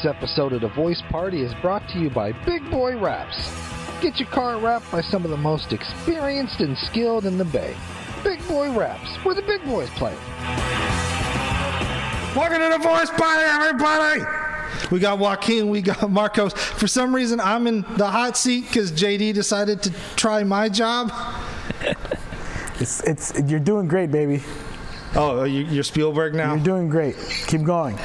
week's episode of The Voice Party is brought to you by Big Boy Wraps. Get your car wrapped by some of the most experienced and skilled in the Bay. Big Boy Wraps, where the big boys play. Welcome to The Voice Party, everybody! We got Joaquin, we got Marcos. For some reason, I'm in the hot seat because JD decided to try my job. You're doing great, baby. Oh, you're Spielberg now? You're doing great. Keep going.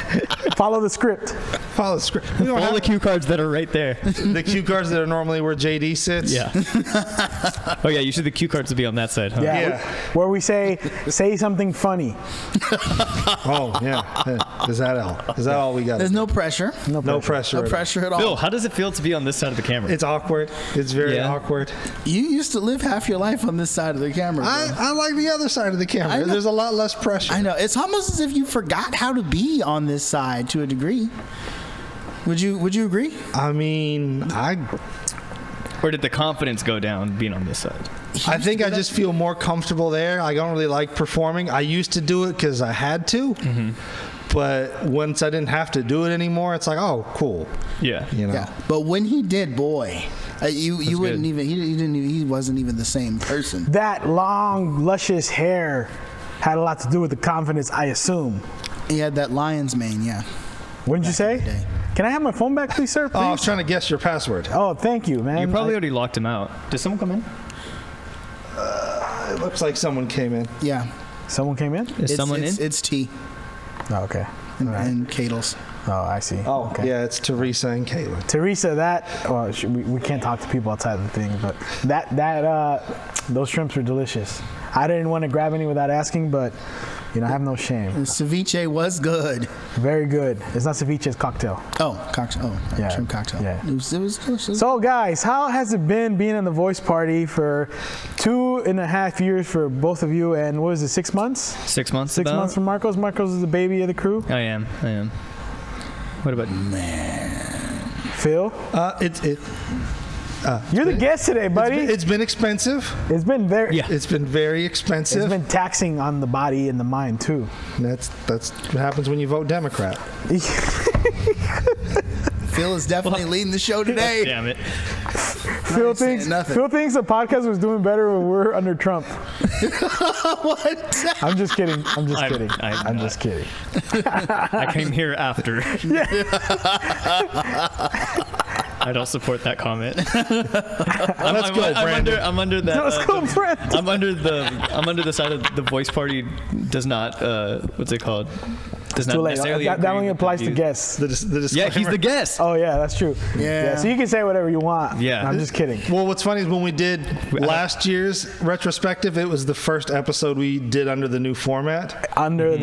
Follow the script. Follow the script. All the cue cards that are right there. The cue cards that are normally where JD sits? Yeah. Oh, yeah, usually the cue cards would be on that side, huh? Yeah. Where we say something funny. Oh, yeah. Is that all we got? There's no pressure. No pressure. No pressure at all. Bill, how does it feel to be on this side of the camera? It's awkward. It's very awkward. You used to live half your life on this side of the camera. I like the other side of the camera. There's a lot less pressure. I know. It's almost as if you forgot how to be on this side to a degree. Would you agree? I mean, Or did the confidence go down being on this side? I think I just feel more comfortable there. I don't really like performing. I used to do it because I had to. Mm-hmm. But once I didn't have to do it anymore, it's like, oh, cool. Yeah. You know? Yeah. But when he did, boy, you wouldn't good. even he wasn't even the same person. That long, luscious hair had a lot to do with the confidence, I assume. He had that lion's mane, yeah. What did you say? Can I have my phone back, please, sir? Please? Oh, I was trying to guess your password. Oh, thank you, man. You probably already locked him out. Did someone come in? It looks like someone came in. Yeah. Someone came in? Is someone in? It's T. Oh, okay. And Cadles. Oh, I see. Oh, okay. yeah, it's Teresa and Caitlin. Teresa, we can't talk to people outside of the thing, but those shrimps were delicious. I didn't want to grab any without asking, but I have no shame. The ceviche was good. Very good. It's not ceviche, it's cocktail. Oh, cocktail. Oh, Yeah. shrimp cocktail. Yeah. It was delicious. So, guys, how has it been being in the Voice Party for 2.5 years for both of you? And what is it, 6 months? 6 months. 6 months for Marcos. Marcos is the baby of the crew. I am. What about Phil? You're the guest today, buddy. It's been expensive. It's been very. Yeah. It's been very expensive. It's been taxing on the body and the mind too. That's what happens when you vote Democrat. Phil is definitely leading the show today. Damn it. Phil thinks the podcast was doing better when we're under Trump. What? I'm just kidding. I'm just kidding. I came here after. I don't support that comment. Let's go, Brandon. I'm under that. Let's go, Brandon. I'm under the side of the Voice Party does not. What's it called? Does Too not late. necessarily. That only applies to guests. The disclaimer. Yeah, he's the guest. Oh yeah, that's true. Yeah. So you can say whatever you want. Yeah. No, I'm just kidding. Well, what's funny is when we did last year's retrospective, it was the first episode we did under the new format. Under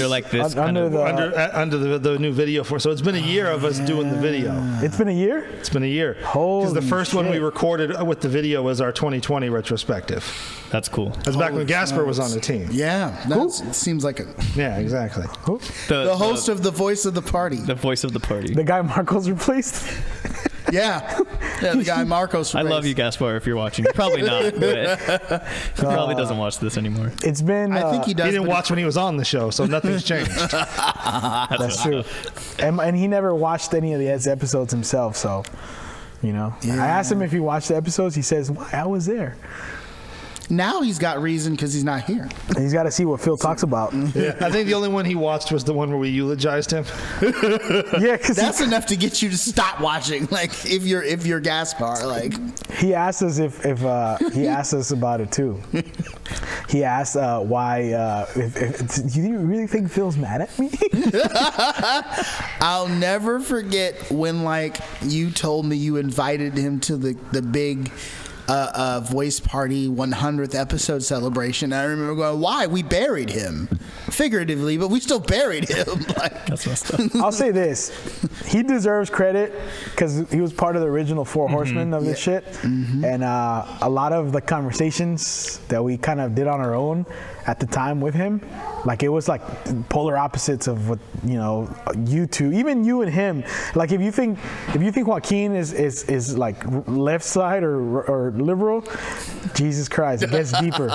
like this Under the new video for. So it's been a year of us doing the video. It's been a year. It's been a year. Holy Because the first one we shit. recorded with the video was our 2020 retrospective. That's cool. That's back when Gasper was on the team. Yeah. It seems like Yeah, exactly. the host of the Voice of the Party. The voice of the party. The guy Marcos replaced. Yeah, the guy Marcos. I love you, Gaspar, if you're watching. Probably not, but he probably doesn't watch this anymore. It's been. I think he does. He didn't watch when he was on the show, so nothing's changed. That's true. And he never watched any of the episodes himself, so I asked him if he watched the episodes. He says, "Why? I was there." Now he's got reason because he's not here. And he's got to see what Phil talks about. Yeah, I think the only one he watched was the one where we eulogized him. Yeah, because That's enough to get you to stop watching. Like if you're Gaspar, like he asked us if he asked us about it too. He asked why. Do you really think Phil's mad at me? I'll never forget when you told me you invited him to the big Voice Party 100th episode celebration. I remember going, why? We buried him. Figuratively, but we still buried him. That's messed up. I'll say this. He deserves credit because he was part of the original Four Horsemen of this shit. Mm-hmm. And a lot of the conversations that we kind of did on our own at the time with him, it was like polar opposites of what, you two, even you and him. Like if you think Joaquin is like left side or liberal, Jesus Christ, it gets deeper.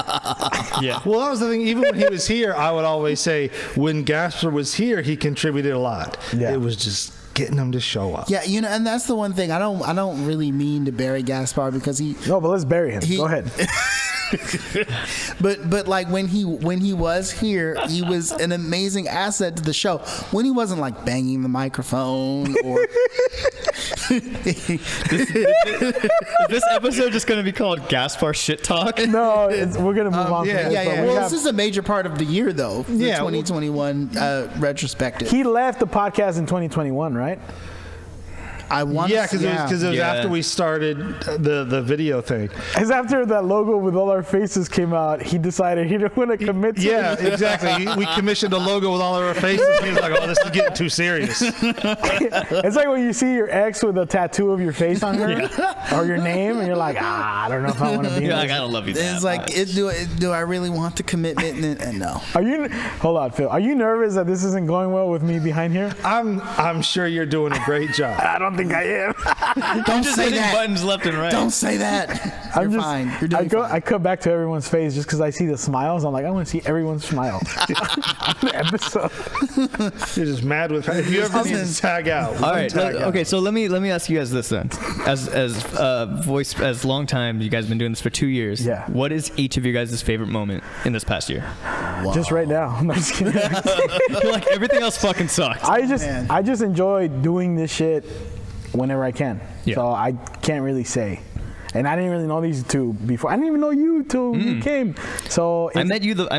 Yeah. Well, that was the thing. Even when he was here, I would always say when Gasper was here, he contributed a lot. Yeah. It was just getting him to show up. Yeah, and that's the one thing I don't really mean to bury Gaspar because he. No, but let's bury him. Go ahead. but like when he was here, he was an amazing asset to the show. When he wasn't like banging the microphone or. Is this episode just going to be called Gaspar Shit Talk? No, we're gonna move on. Yeah, from this, but we Well, have- this is a major part of the year, though. The 2021 retrospective. he left the podcast in 2021, right? I want. Yeah, because it was Yeah. after we started the video thing. It's after that logo with all our faces came out. He decided he didn't want to commit to Yeah, it. exactly. We commissioned a logo with all of our faces. He was like, "Oh, this is getting too serious." It's like when you see your ex with a tattoo of your face on her or your name, and you're like, I don't know if I want to be. Yeah, in I this. gotta love you. It's that like, much. do I really want the commitment? And no. Are you? Hold on, Phil. Are you nervous that this isn't going well with me behind here? I'm sure you're doing a great job. I don't think I am. Don't just say hitting that. buttons left and right. Don't say that. You're fine. You're doing fine. I cut back to everyone's face just because I see the smiles. I'm like, I want to see everyone smile on the episode. You're just mad with. If you ever need to tag out, All right. tag out. Okay. So let me ask you guys this then. As long time, you guys have been doing this for 2 years. Yeah. What is each of your guys' favorite moment in this past year? Just right now. I'm just kidding. You're like everything else fucking sucked. I just enjoy doing this shit whenever I can. Yeah. So I can't really say. And I didn't really know these two before. I didn't even know you till you came. So I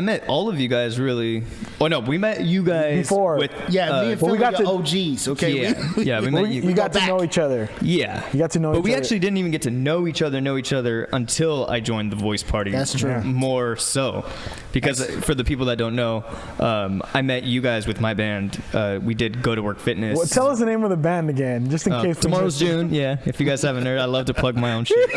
met all of you guys really. Oh no, we met you guys Before. with Yeah, me and Phil we got are to- OGs. Okay. yeah, we met you. you got go to know each other. Yeah, You got to know but each we other. actually didn't even get to know each other until I joined the Voice Party. That's true. Yeah. More so, because for the people that don't know, I met you guys with my band. We did Go to Work Fitness. Well, tell us the name of the band again, just in case. we Tomorrow's missed it. June. Yeah, if you guys haven't heard, I love to plug my own shit.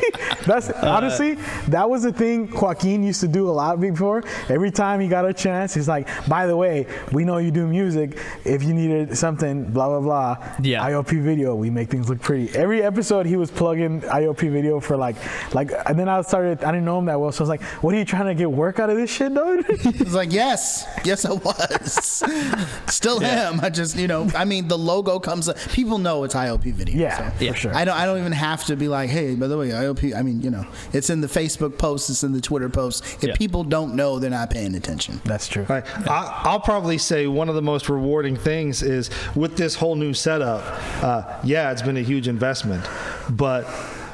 That's honestly, that was the thing Joaquin used to do a lot before. Every time he got a chance, he's like, by the way, we know you do music. If you needed something, blah, blah, blah. Yeah. IOP video, we make things look pretty. Every episode he was plugging IOP video for like, and then I didn't know him that well. So I was like, what are you trying to get work out of this shit, dude? It's like, yes, I was. Still am. I just, I mean, the logo comes up. People know it's IOP video. Yeah, for sure. I don't even have to be like, hey, by the way, IOP. I mean, it's in the Facebook posts, it's in the Twitter posts. If people don't know, they're not paying attention. That's true. Right. I'll probably say one of the most rewarding things is with this whole new setup. It's been a huge investment, but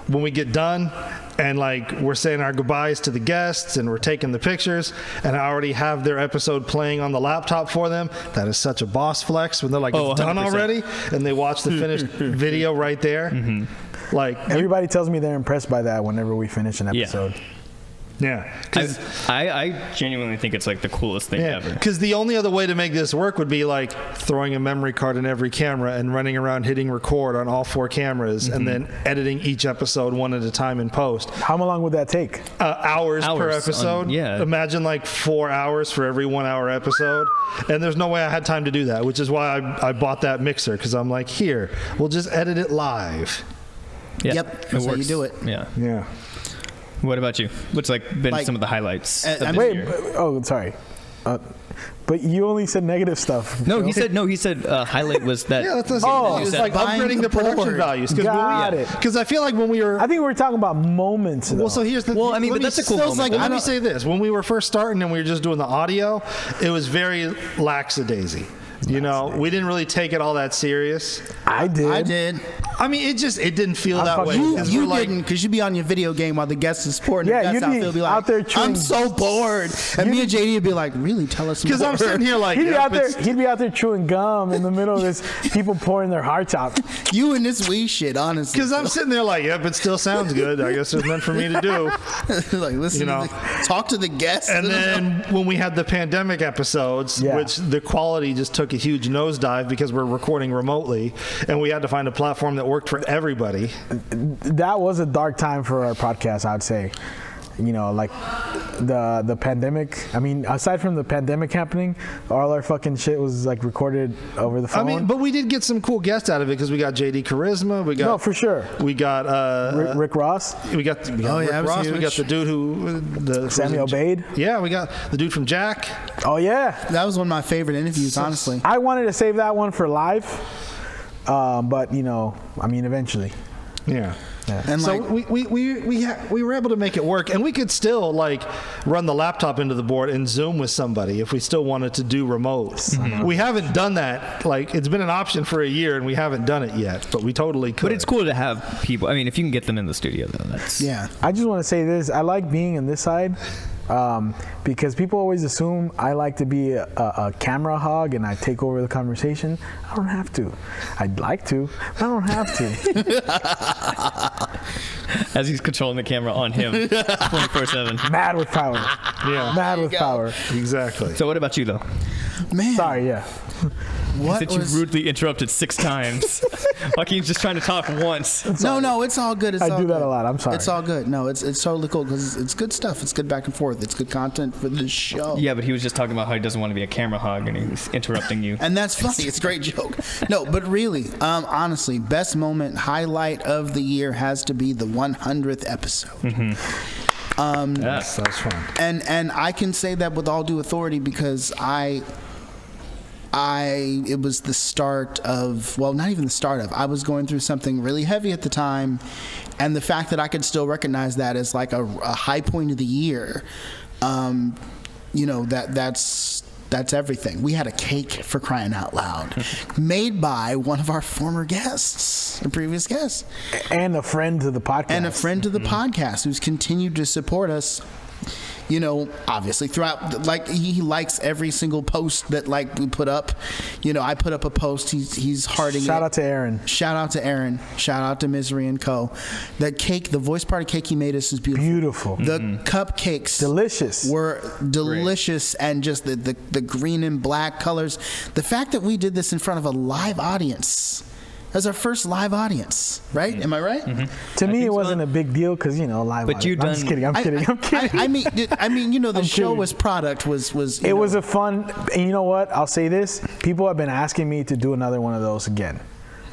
when we get done and like we're saying our goodbyes to the guests and we're taking the pictures and I already have their episode playing on the laptop for them, that is such a boss flex when they're like, it's done 100%. already, and they watch the finished video right there. Mm-hmm. Like Everybody tells me they're impressed by that whenever we finish an episode. Yeah, I genuinely think it's like the coolest thing ever. Because the only other way to make this work would be like throwing a memory card in every camera and running around hitting record on all 4 cameras and then editing each episode one at a time in post. How long would that take? Hours per episode. Yeah. Imagine like 4 hours for every 1 hour episode. And there's no way I had time to do that, which is why I bought that mixer, because I'm like, here, we'll just edit it live. Yeah. Yep, that's how you do it. Yeah. Yeah. What about you? What's been Like, some of the highlights? Of this Wait, year? sorry. But you only said negative stuff. No, he said highlight was that. Yeah, that's Oh, it's said like buying upgrading the the board. production values. Got it. Because I feel like when we were... I think we were talking about moments. Though. Well, so here's the. Well, I mean, let but me- that's a cool so it's moment. Like, Let let me say this: when we were first starting and we were just doing the audio, it was very lackadaisy. You know, we didn't really take it all that serious. I did. I mean, it didn't feel that way. You 'Cause we're like, didn't, because you'd be on your video game while the guest is pouring Yeah, their you'd guts out. be They'll be like, out there chewing- I'm so bored. And me and JD would be like, really, tell us more. because I'm sitting here like, He'd be yep, out there. it's- He'd be out there chewing gum in the middle of this. People pouring their hearts out. You and this wee shit, honestly. Because I'm sitting there like, yep, it still sounds good. I guess it's meant for me to do. like, listen, talk to the guests. And then when we had the pandemic episodes, Yeah. which the quality just took a huge nosedive because we're recording remotely, and we had to find a platform that worked for everybody. That was a dark time for our podcast, I'd say. Like the pandemic. I mean, aside from the pandemic happening, all our fucking shit was like recorded over the phone. I mean, but we did get some cool guests out of it because we got JD Charisma. We got no, for sure. We got Rick Ross, We got Rick that was Ross. We huge. got the dude who Samuel Bade. Yeah, we got the dude from Jack. Oh yeah, that was one of my favorite interviews, honestly. I wanted to save that one for live. But eventually. Yeah. And so like, we were able to make it work, and we could still like run the laptop into the board and Zoom with somebody if we still wanted to do remote. Mm-hmm. We haven't done that. Like, it's been an option for a year, and we haven't done it yet, but we totally could. But it's cool to have people. I mean, if you can get them in the studio, though, that's I just want to say this: I like being on this side. Because people always assume I like to be a camera hog and I take over the conversation. I don't have to. I'd like to, but I don't have to. As he's controlling the camera on him 24/7. Mad with power. Yeah. Mad with power. Exactly. So what about you, though? man, Sorry, yeah. what That you was? rudely interrupted 6 times. Joaquin's just trying to talk once. No, it's all good. It's I all do that good. a lot. I'm sorry. It's all good. No, it's totally cool because it's good stuff. It's good back and forth. It's good content for the show. Yeah, but he was just talking about how he doesn't want to be a camera hog, and he's interrupting you. And that's funny. It's a great joke. No, but really, honestly, best moment, highlight of the year has to be the 100th episode. Yes, that's fun. And I can say that with all due authority because it was the start of, well, not even the start of, I was going through something really heavy at the time, and the fact that I could still recognize that as like a high point of the year, that's everything. We had a cake, for crying out loud, made by one of our former guests, a previous guest. And a friend to the podcast. And a friend to the podcast who's continued to support us, obviously throughout, like, he likes every single post that, like, we put up. I put up a post, he's hearting Shout it. out to Aaron. Shout out to Aaron. Shout out to Misery and Co. That cake, the voice party cake he made us is beautiful. Beautiful. The cupcakes Delicious. were delicious, and just the green and black colors. The fact that we did this in front of a live audience. That was our first live audience, right? Am I right? To me, it wasn't a big deal because, live But audience. you I'm done- just kidding. I'm kidding. I mean, the I'm show kidding. as product was. It was a fun, and you know what? I'll say this. People have been asking me to do another one of those again.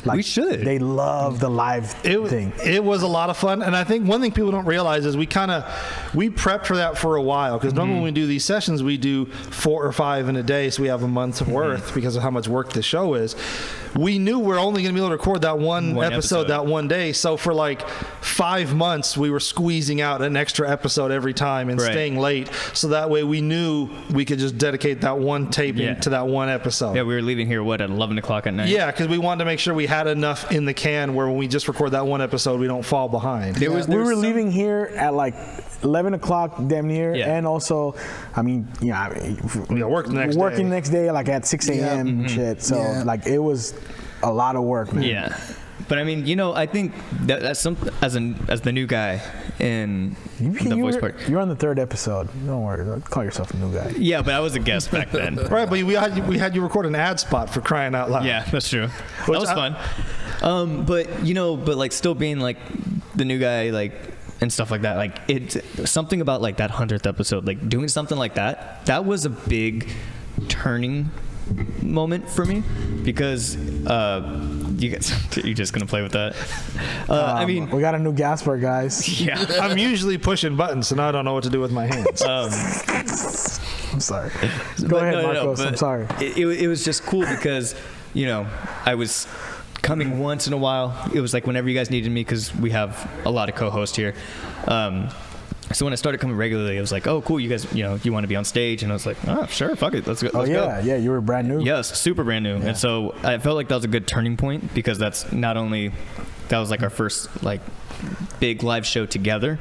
We should. They love the live thing. It was a lot of fun, and I think one thing people don't realize is we prepped for that for a while, because normally when we do these sessions, we do 4 or 5 in a day, so we have a month's worth because of how much work the show is. We knew we're only going to be able to record that one episode that one day, so for like 5 months, we were squeezing out an extra episode every time and staying late, so that way we knew we could just dedicate that one taping to that one episode. Yeah, we were leaving here, at 11 o'clock at night? Yeah, because we wanted to make sure we had enough in the can where when we just record that one episode, we don't fall behind. We were leaving here at like 11 o'clock, damn near, and also, working the next day like at 6 a.m. and shit. So like it was a lot of work, man. Yeah. But I mean, I think that's something as the new guy in the voice part. You're on the 3rd episode. Don't worry. Don't call yourself a new guy. Yeah, but I was a guest back then. Right, but we had you record an ad spot, for crying out loud. Yeah, that's true. That was fun. But like still being like the new guy, like, and stuff like that. Like, it's something about like that 100th episode, like doing something like that. That was a big turning moment for me, because you're just gonna play with that. I mean, we got a new Gasper, guys. Yeah. I'm usually pushing buttons, so now I don't know what to do with my hands. I'm sorry. Go ahead, Marcos. I'm sorry. It was just cool because I was coming once in a while. It was like whenever you guys needed me, because we have a lot of co-hosts here. So when I started coming regularly, it was like, oh, cool, you guys, you want to be on stage? And I was like, oh, sure, fuck it, let's go. Yeah, you were brand new. Yes, super brand new. Yeah. And so I felt like that was a good turning point, because that was like our first like big live show together.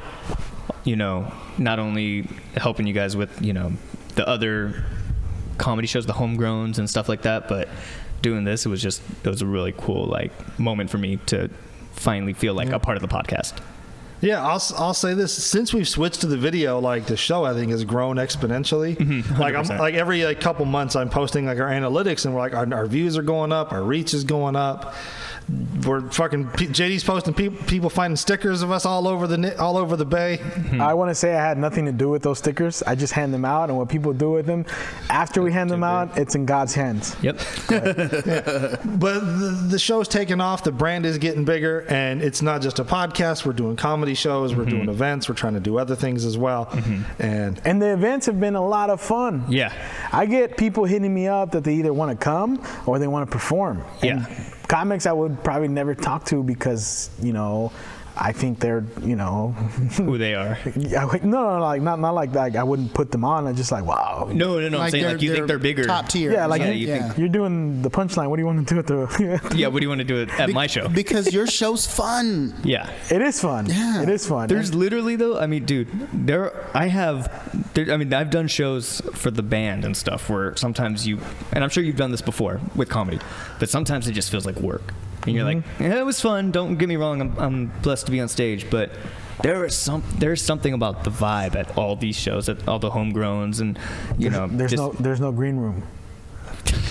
Not only helping you guys with, the other comedy shows, the homegrowns and stuff like that, but doing this, it was a really cool like moment for me to finally feel like a part of the podcast. Yeah, I'll say this: since we've switched to the video, like the show, I think has grown exponentially. Like I'm like every couple months, I'm posting like our analytics, and we're like our views are going up, our reach is going up. We're fucking JD's posting people finding stickers of us all over the bay. I want to say I had nothing to do with those stickers. I just hand them out, and what people do with them after we hand them out, it's in God's hands. Yep. But the show's taking off. The brand is getting bigger, and it's not just a podcast. We're doing comedy shows. We're doing events. We're trying to do other things as well. And the events have been a lot of fun. Yeah. I get people hitting me up that they either want to come or they want to perform. And comics I would probably never talk to because, I think they're, who they are. No, like not like that. I wouldn't put them on. I'm just like, wow. No. I'm saying like you think they're bigger, top tier. Yeah, like you think you're doing the punchline. What do you want to do at the? Yeah, what do you want to do at my show? Because your show's fun. Yeah, it is fun. Yeah. It is fun. There's literally though. I mean, dude, I've done shows for the band and stuff where sometimes and I'm sure you've done this before with comedy, but sometimes it just feels like work. And you're like, yeah, it was fun. Don't get me wrong. I'm blessed to be on stage, but there's something about the vibe at all these shows, at all the homegrowns, and there's no green room.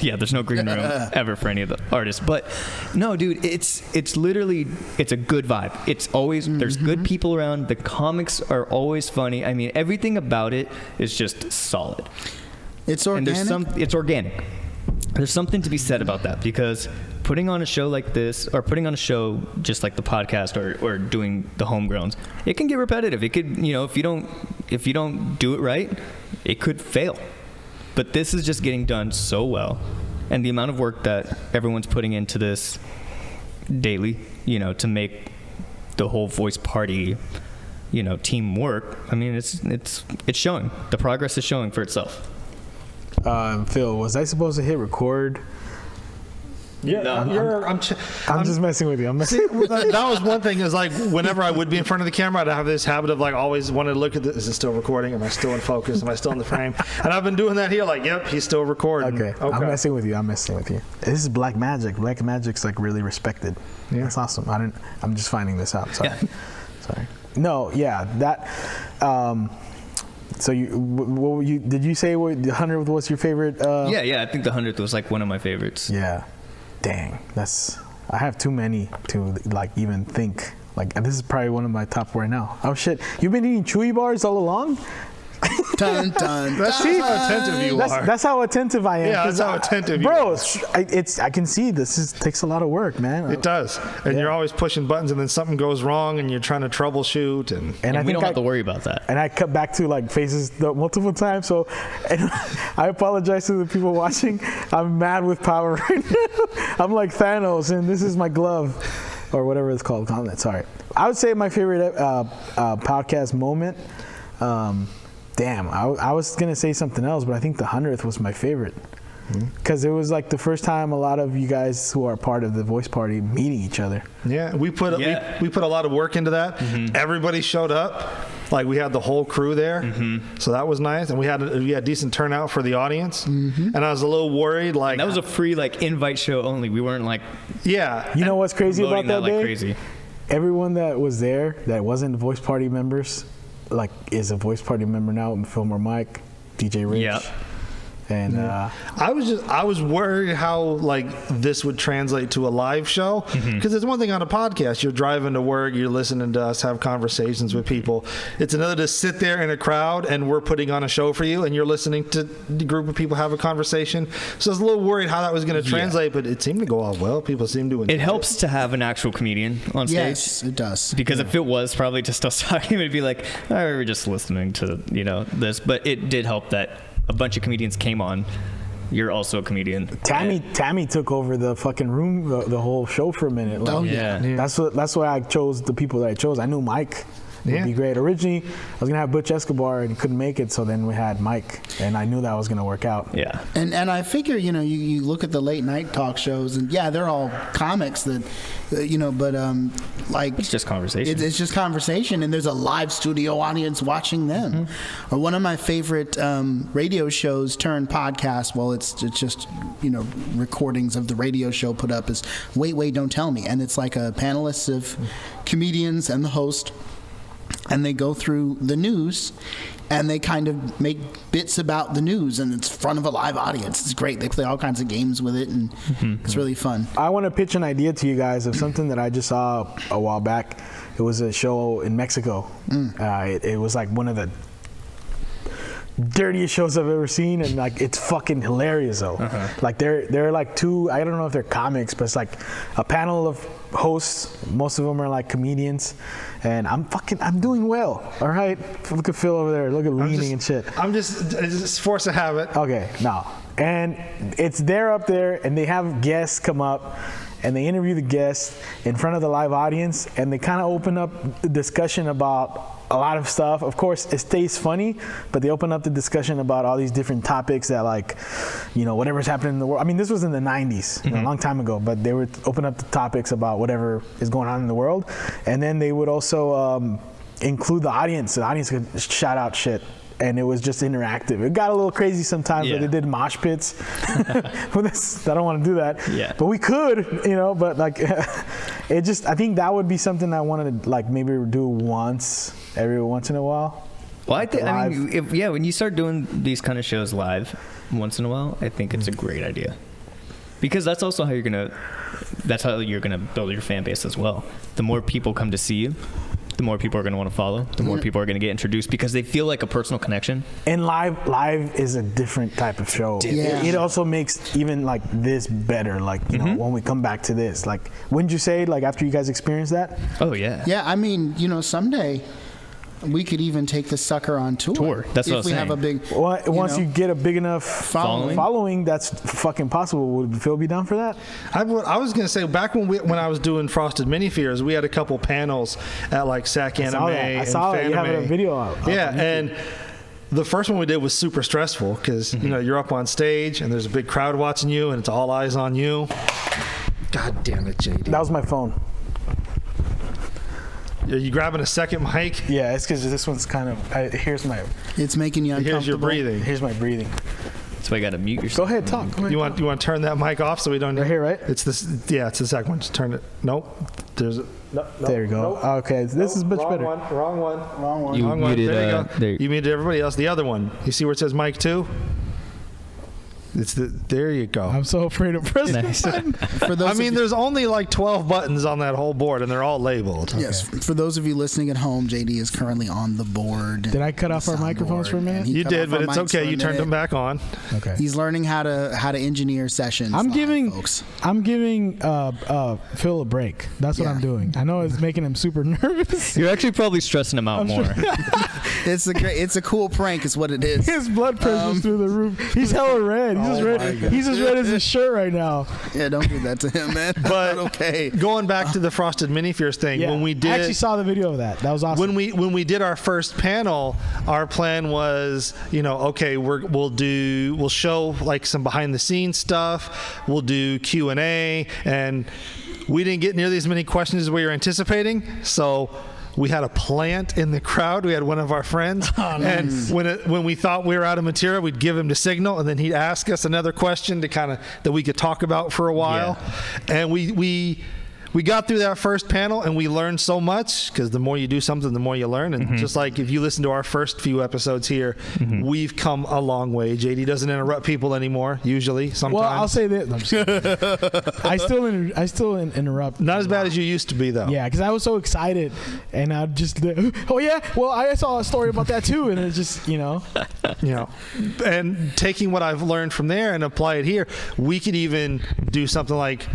Yeah, there's no green room ever for any of the artists. But no, dude, it's literally a good vibe. It's always there's good people around. The comics are always funny. I mean, everything about it is just solid. It's organic. And it's organic. There's something to be said about that because putting on a show like this, or putting on a show just like the podcast, or doing the homegrowns, it can get repetitive. It could, if you don't do it right, it could fail. But this is just getting done so well, and the amount of work that everyone's putting into this daily, to make the whole Voice Party, team work. I mean, it's showing. The progress is showing for itself. Phil, was I supposed to hit record? Yeah, I'm just messing with you. That was one thing. Is like whenever I would be in front of the camera, I'd have this habit of like always wanting to look at this. Is it still recording? Am I still in focus? Am I still in the frame? And I've been doing that here. Like, yep, he's still recording. Okay. I'm messing with you. This is black magic. Black magic's like really respected. Yeah. That's awesome. I'm just finding this out. Sorry. Yeah. Sorry. No. Yeah. That. So did you say the 100th was your favorite? Yeah. I think the 100th was like one of my favorites. Yeah. Dang, I have too many to like even think. Like this is probably one of my top right now. Oh shit, you've been eating Chewy bars all along? Dun, dun, that's how attentive you are. That's how attentive I am. Yeah, that's how attentive you are. Bro, I can see this takes a lot of work, man. It does. And you're always pushing buttons and then something goes wrong and you're trying to troubleshoot. And we don't have to worry about that. And I cut back to like faces multiple times. So and I apologize to the people watching. I'm mad with power right now. I'm like Thanos and this is my glove. Or whatever it's called. Sorry. I would say my favorite podcast moment. Damn, I was going to say something else, but I think the 100th was my favorite. Because it was like the first time a lot of you guys who are part of the Voice Party meeting each other. Yeah, we put a lot of work into that. Everybody showed up. Like we had the whole crew there, so that was nice, and we had decent turnout for the audience. And I was a little worried, like that was a free invite show only. We weren't like you know what's crazy about that day? Like crazy. Everyone that was there that wasn't Voice Party members, like is a Voice Party member now. Fillmore Mike, DJ Rich. Yep. And I was worried how like this would translate to a live show, because it's one thing on a podcast, you're driving to work, you're listening to us have conversations with people. It's another to sit there in a crowd and we're putting on a show for you and you're listening to the group of people have a conversation. So I was a little worried how that was going to translate, but it seemed to go off well. People seem to enjoy it. It helps to have an actual comedian on stage. Yes, it does. Because if it was probably just us talking, it would be like, oh, we're just listening to this. But it did help that a bunch of comedians came on. You're also a comedian. Tammy took over the fucking room, the whole show for a minute. Like, oh yeah. That's why I chose the people that I chose. I knew Mike would be great. Originally, I was gonna have Butch Escobar and he couldn't make it, so then we had Mike, and I knew that was gonna work out. Yeah. And I figure you look at the late night talk shows, and they're all comics that but like it's just conversation. It's just conversation, and there's a live studio audience watching them. Or one of my favorite radio shows turned podcast. Well, it's just recordings of the radio show put up is Wait, Don't Tell Me, and it's like a panelist of comedians and the host. And they go through the news, and they kind of make bits about the news, and it's in front of a live audience. It's great. They play all kinds of games with it, and it's really fun. I want to pitch an idea to you guys of something that I just saw a while back. It was a show in Mexico. It was like one of the dirtiest shows I've ever seen, and like it's fucking hilarious though. Like they're like two, I don't know if they're comics, but it's like a panel of hosts. Most of them are like comedians, and I'm doing well. All right, look at Phil over there, look at leaning and shit. I'm just force of habit. Okay, no, and they're up there, and they have guests come up. and they interview the guests in front of the live audience, and they kind of open up the discussion about a lot of stuff. Of course, it stays funny, but they open up the discussion about all these different topics that, like, you know, whatever's happening in the world. I mean, this was in the 90s, you know, a long time ago, but they would open up the topics about whatever is going on in the world. And then they would also include the audience. The audience could shout out shit. And it was just interactive. It got a little crazy sometimes, but they did mosh pits. I don't want to do that. Yeah. But we could, you know, but like, it just, I think that would be something I wanted to like maybe do every once in a while. Well, I mean, when you start doing these kind of shows live once in a while, I think it's a great idea. Because that's also how you're going to build your fan base as well. The more people come to see you, the more people are going to want to follow, the more people are going to get introduced because they feel like a personal connection. And live is a different type of show. Yeah. It also makes even like this better. Like, you know, when we come back to this, like, wouldn't you say, like, after you guys experience that? Oh, yeah. Yeah, I mean, you know, someday we could even take the sucker on tour. That's what I was saying. If we have a big... Once you get a big enough following, that's fucking possible. Would Phil be down for that? I was going to say, back when I was doing Frosted Mini Fears, we had a couple panels at like SAC Anime. I saw that. You have a video out. Yeah, and the first one we did was super stressful because, you know, you're up on stage and there's a big crowd watching you and it's all eyes on you. God damn it, JD. That was my phone. Are you grabbing a second mic? Yeah, it's because this one's kind of. Here's my. It's making you uncomfortable. Here's your breathing. Here's my breathing. So I got to mute yourself. Go ahead, talk. Go ahead, you want to turn that mic off so we don't. Right here, right? It's this. Yeah, it's the second one. Just turn it. Nope. There's a. No, there you go. Nope. Okay, this is much better. Wrong one. You muted. There you go. You muted everybody else. The other one. You see where it says mic 2? There you go. I'm so afraid of pressing this button. There's only like 12 buttons on that whole board, and they're all labeled. Yes. Okay. For those of you listening at home, JD is currently on the board. Did I cut off our microphones for a minute? You did, but it's okay. You turned them back on. Okay. He's learning how to engineer sessions. I'm giving Phil a break. That's what I'm doing. I know it's making him super nervous. You're actually probably stressing him out more. It's a cool prank, is what it is. His blood pressure's through the roof. He's hella red. He's as red as his shirt right now. Yeah, don't do that to him, man. But okay, going back to the Frosted Mini Fears thing, when we did, I actually saw the video of that. That was awesome. When we did our first panel, our plan was, you know, okay, we'll show like some behind the scenes stuff. We'll do Q&A, and we didn't get nearly as many questions as we were anticipating, so we had a plant in the crowd. We had one of our friends, and when we thought we were out of material, we'd give him the signal, and then he'd ask us another question that we could talk about for a while. And we got through that first panel, and we learned so much, because the more you do something, the more you learn. And just like if you listen to our first few episodes here, we've come a long way. JD doesn't interrupt people anymore, usually, sometimes. Well, I'll say this. I still interrupt. Not as bad as you used to be, though. Yeah, because I was so excited, and I'd just, oh yeah, well, I saw a story about that too, and it's just, you know. And taking what I've learned from there and apply it here, we could even do something like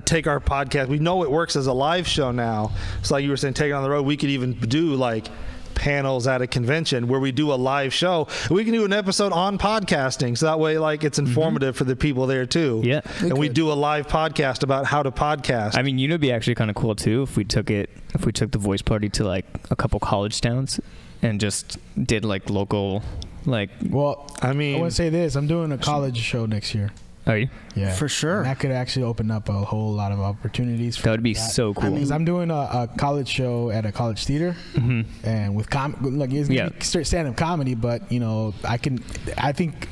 take our podcast. We know it works as a live show now. So like you were saying, take it on the road. We could even do like panels at a convention where we do a live show. We can do an episode on podcasting, so that way like it's informative for the people there too. Yeah. And we do a live podcast about how to podcast. I mean, you know, it'd be actually kind of cool too if we took the voice party to like a couple college towns and just did like local, like. Well, I mean, I want to say this. I'm doing a college show next year. Are you? Yeah, for sure. And that could actually open up a whole lot of opportunities. That would be so cool. Because I'm doing a college show at a college theater, and with it's gonna be straight stand-up comedy. But you know, I think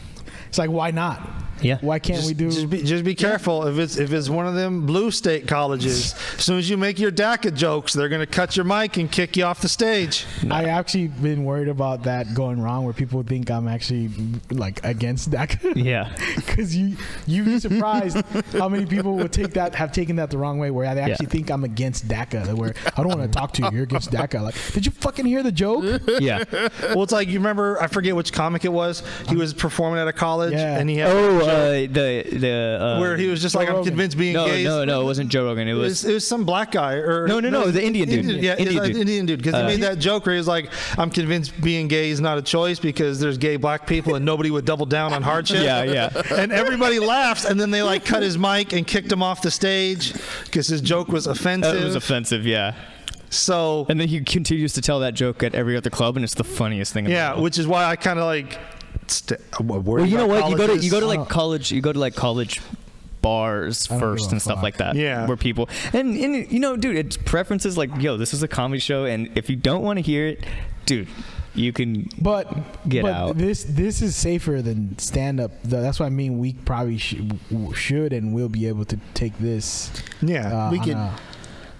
it's like, why not? Yeah. Why can't we do? Just be careful. If it's one of them blue state colleges, as soon as you make your DACA jokes, they're gonna cut your mic and kick you off the stage. I actually been worried about that going wrong, where people would think I'm actually like against DACA. Yeah. Because you'd be surprised how many people would have taken that the wrong way, where they actually think I'm against DACA. Where I don't want to talk to you. You're against DACA. Like, did you fucking hear the joke? Yeah. Well, it's like, you remember, I forget which comic it was. He was performing at a college, and he had the where he was just like, I'm convinced being gay. No, it wasn't Joe Rogan. It was some black guy or no, the Indian dude. Indian dude, because he made that joke where he was like, I'm convinced being gay is not a choice because there's gay black people and nobody would double down on hardship. Yeah. And everybody laughs, and then they like cut his mic and kicked him off the stage because his joke was offensive. It was offensive, yeah. So and then he continues to tell that joke at every other club, and it's the funniest thing. Yeah, which is why I kind of like. Well, you know what? You go to like college. You go to like college bars first and stuff like that. Yeah. Where people and you know, dude, it's preferences. Like, yo, this is a comedy show, and if you don't want to hear it, dude, you can get out. This is safer than stand up. That's what I mean. We probably should and will be able to take this. Yeah, we can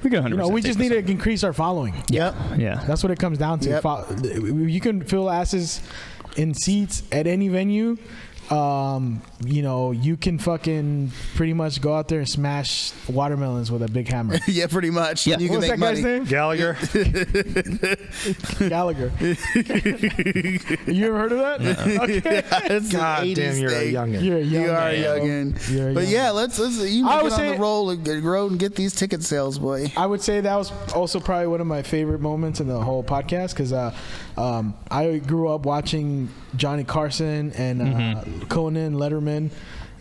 100%. You know, we just need to increase our following. Yep. Yeah. That's what it comes down to. Yep. You can fill asses in seats at any venue. You know, you can fucking pretty much go out there and smash watermelons with a big hammer. Yeah, pretty much. Yeah. You can What's make that guy's money. name? Gallagher. Gallagher. You ever heard of that? Okay. It's God an 80s damn, you're a thing. youngin'. You're a You are a youngin'. youngin'. But yeah, let's you I get would on say- the road and get these ticket sales, boy. I would say that was also probably one of my favorite moments in the whole podcast because I grew up watching Johnny Carson and Conan, Letterman.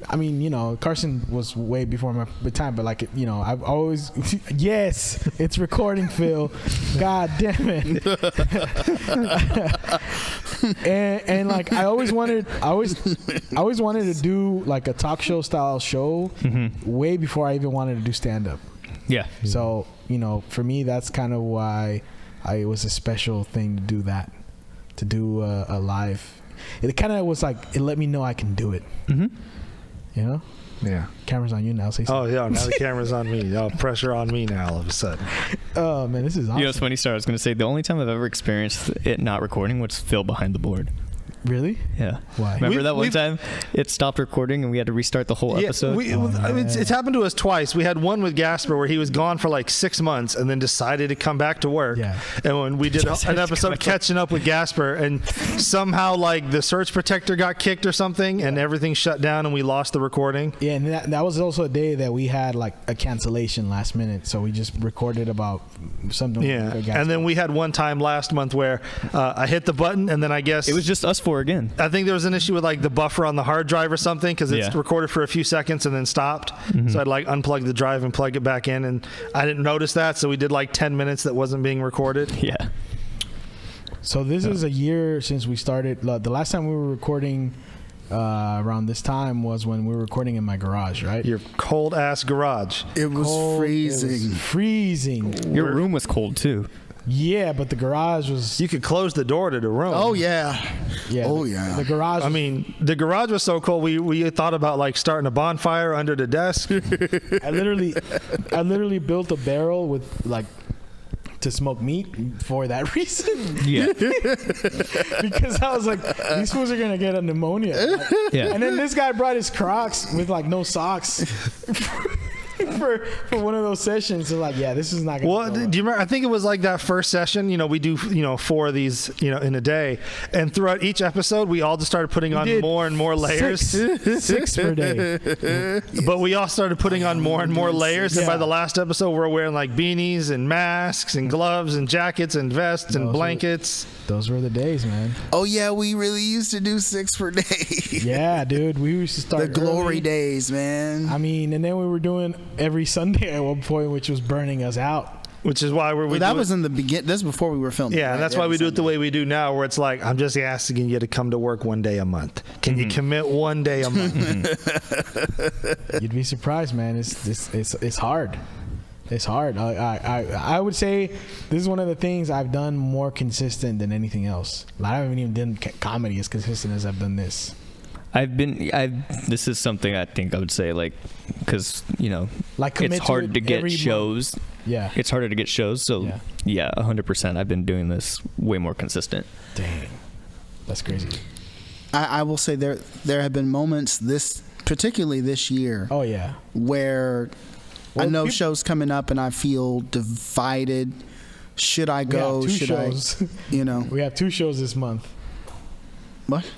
I mean, you know, Carson was way before my time, but like, you know, I've always, yes, it's recording, Phil. God damn it. and like, I always wanted to do like a talk show style show way before I even wanted to do stand up. Yeah. So, you know, for me, that's kind of why it was a special thing to do that, to do a live. It kind of was like, it let me know I can do it. You know? Yeah. Camera's on you now. Say Oh something. yeah, now the camera's on me. Oh, pressure on me now all of a sudden. Oh man, this is awesome. You know, it's funny. I was going to say the only time I've ever experienced it not recording was Phil behind the board. Really? Yeah. Why? Remember that one time it stopped recording and we had to restart the whole episode? It's happened to us twice. We had one with Gasper where he was gone for like 6 months and then decided to come back to work. Yeah. And when we did an episode catching up with Gasper, and somehow like the surge protector got kicked or something, and everything shut down and we lost the recording. Yeah, and that was also a day that we had like a cancellation last minute, so we just recorded about something. Yeah. And then we had one time last month where I hit the button and then I guess It was just us four again. I think there was an issue with like the buffer on the hard drive or something because it's recorded for a few seconds and then stopped. So I'd like unplug the drive and plug it back in, and I didn't notice that. So we did like 10 minutes that wasn't being recorded. Yeah. So this is a year since we started. The last time we were recording around this time was when we were recording in my garage, right? Your cold ass garage. It was Cold, freezing. it was freezing. Your room was cold too. Yeah, but the garage was. You could close the door to the room. Oh yeah. Yeah. Oh yeah. The garage. I mean, the garage was so cold. We thought about like starting a bonfire under the desk. I literally built a barrel with like to smoke meat for that reason. Yeah. Because I was like, these fools are gonna get a pneumonia. Yeah. And then this guy brought his Crocs with like no socks. For one of those sessions, so like, yeah, this is not gonna Well, go do you remember? I think it was like that first session. You know, we do 4 of these in a day, and throughout each episode, we all just started putting on did more and more layers. six per day. But we all started putting on more and more layers, and by Yeah. the last episode, we're wearing like beanies and masks and gloves and jackets and vests and Those were- blankets. Those were the days, man. Oh yeah, we really used to do 6 per day. Yeah, dude, we used to start The glory early. days, man. I mean, and then we were doing every Sunday at one point, which was burning us out. Which is why Well, that was in the beginning. That's before we were filming. Yeah, right? and that's why we do it the way we do now, where it's like, I'm just asking you to come to work one day a month. Can you commit one day a month? You'd be surprised, man. It's hard. It's hard. I would say this is one of the things I've done more consistent than anything else. I haven't even done comedy as consistent as I've done this. This is something I think I would say, like, because Like, commit it's to hard it to get every shows. Yeah. It's harder to get shows. So yeah, 100%. I've been doing this way more consistent. Dang, that's crazy. I will say there have been moments particularly this year. Oh yeah. Where I know shows coming up and I feel divided. Should I go? We have two Should shows. I? We have 2 shows this month. What?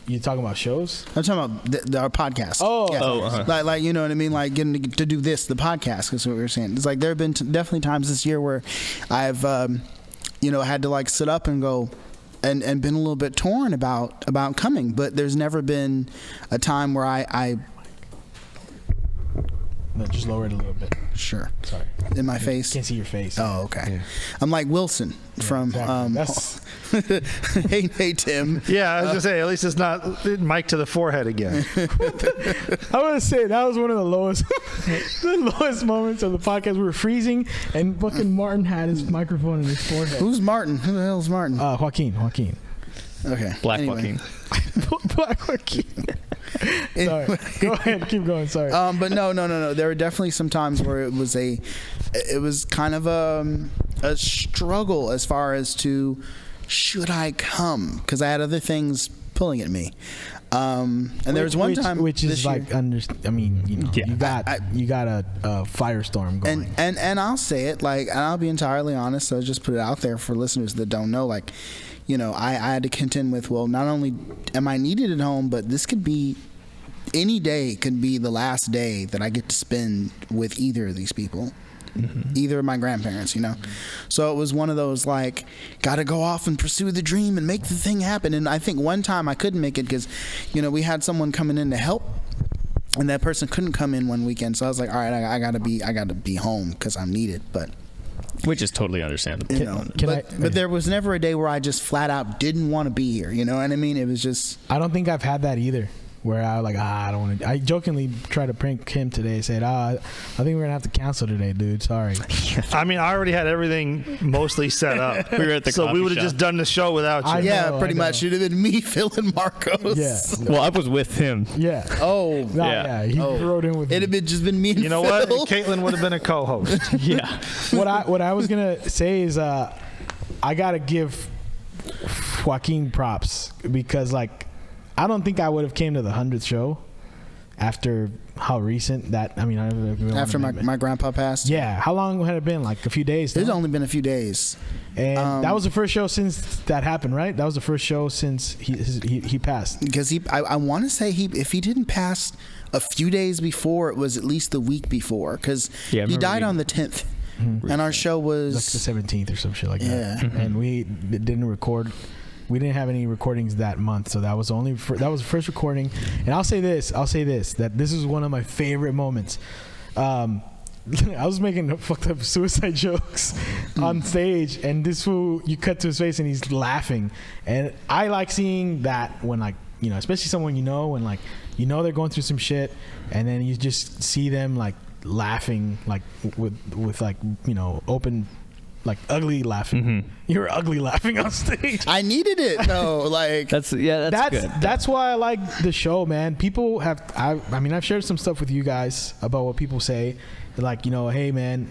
You talking about shows? I'm talking about our podcast. Oh. Yeah. Oh, Like you know what I mean? Like getting to do this, the podcast, is what we were saying. It's like there have been definitely times this year where I've, had to like sit up and go, and been a little bit torn about coming, but there's never been a time where I No, just lower it a little bit. Sure. Sorry. In my face? Can't see your face. Oh, okay. Yeah. I'm like Wilson from Exactly. hey Tim. Yeah, I was gonna say at least it's not mic to the forehead again. I want to say that was one of the lowest moments of the podcast. We were freezing, and fucking Martin had his microphone in his forehead. Who's Martin? Who the hell is Martin? Joaquin. Okay. Black Anyway. Joaquin. Black Joaquin. Sorry. Go ahead. Keep going. Sorry. But no. There were definitely some times where it was kind of a struggle as far as to should I come, because I had other things pulling at me. And there was one time, which is this like year, you got a firestorm going. and I'll say it, like, and I'll be entirely honest. So just put it out there for listeners that don't know, like, I had to contend with, well, not only am I needed at home, but this could be, any day could be the last day that I get to spend with either of these people, either of my grandparents, So it was one of those, like, got to go off and pursue the dream and make the thing happen. And I think one time I couldn't make it because, we had someone coming in to help, and that person couldn't come in one weekend. So I was like, all right, I got to be home because I'm needed, but. Which is totally understandable. But there was never a day where I just flat out didn't want to be here. You know what I mean? It was just. I don't think I've had that either. Where I was like, I don't want to. I jokingly tried to prank him today. Said, I think we're gonna have to cancel today, dude. Sorry. I mean, I already had everything mostly set up. We were at the so we coffee would have shop. just done the show without you. Pretty much. It'd have been me, Phil, and Marcos. Yeah. Well, I was with him. Yeah. Oh. Yeah. He wrote in with. It'd have just been me and You know Phil. what? Caitlin would have been a co-host. Yeah. What I was gonna say is, I gotta give Joaquin props because, like, I don't think I would have came to the 100th show after how recent that. I mean, After my grandpa passed. Yeah. How long had it been? Like a few days. It's no? only been a few days. And that was the first show since that happened, right? That was the first show since he passed. Because I want to say if he didn't pass a few days before, it was at least the week before. Because he died on the 10th. And our show was like the 17th or some shit like that. Yeah. And we didn't record. We didn't have any recordings that month, so that was that was the first recording. And I'll say this, that this is one of my favorite moments. I was making fucked up suicide jokes on stage, and this fool, you cut to his face and he's laughing. And I like seeing that when, like, especially someone when, like, they're going through some shit, and then you just see them, like, laughing, like, with like, open, like, ugly laughing. You were ugly laughing on stage. I needed it though. Like That's good. That's why I like the show, man. People have. I mean, I've shared some stuff with you guys about what people say. They're like, hey, man,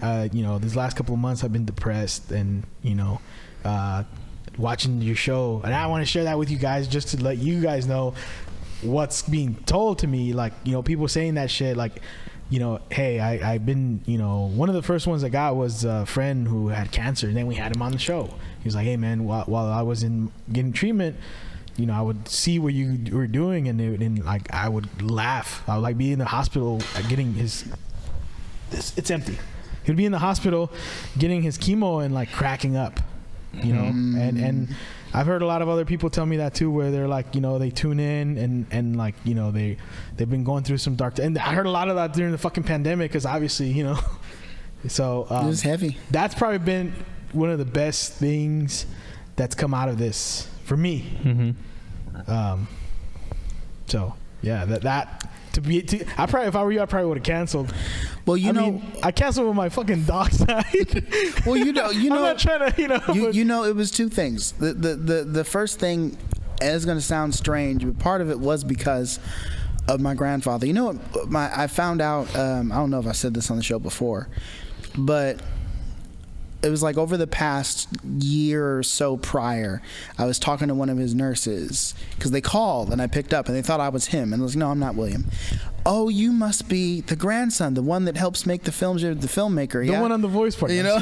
these last couple of months I've been depressed, and watching your show, and I want to share that with you guys just to let you guys know what's being told to me. Like, people saying that shit, like, hey, I've been, one of the first ones I got was a friend who had cancer, and then we had him on the show. He was like, hey, man, while I was getting treatment, I would see what you were doing, and like, I would laugh. I would, like, be in the hospital getting it's empty. He'd be in the hospital getting his chemo and, like, cracking up, and I've heard a lot of other people tell me that too, where they're like, they tune in and like, they've been going through some dark. And I heard a lot of that during the fucking pandemic, because obviously, so it was heavy. That's probably been one of the best things that's come out of this for me. So yeah, that I probably, if I were you, I probably would have canceled. Well, I canceled when my fucking dog died. Well, I'm not trying to, it was two things. The first thing, and it's going to sound strange, but part of it was because of my grandfather. I found out, I don't know if I said this on the show before, but it was like over the past year or so prior, I was talking to one of his nurses, because they called and I picked up and they thought I was him, and I was like, no, I'm not William. oh, you must be the grandson, the one that helps make the films. You're the filmmaker, The one on the voice part. You know,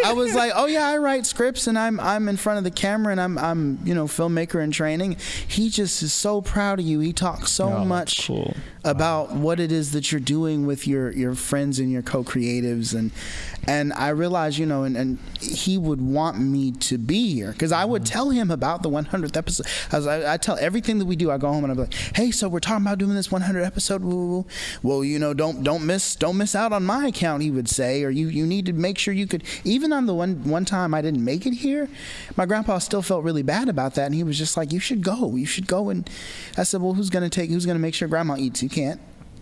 I was like, oh yeah, I write scripts and I'm in front of the camera and I'm filmmaker in training. He just is so proud of you. He talks so much about what it is that you're doing with your friends and your co-creatives, and I realized, and he would want me to be here because I would tell him about the 100th episode. I tell everything that we do. I go home and I'm like, hey, so we're talking about doing this 100th episode. Well, don't miss out on my account, he would say, or you need to make sure you could. Even on the one time I didn't make it here, my grandpa still felt really bad about that, and he was just like, you should go. And I said, well, who's gonna make sure grandma eats? You can't.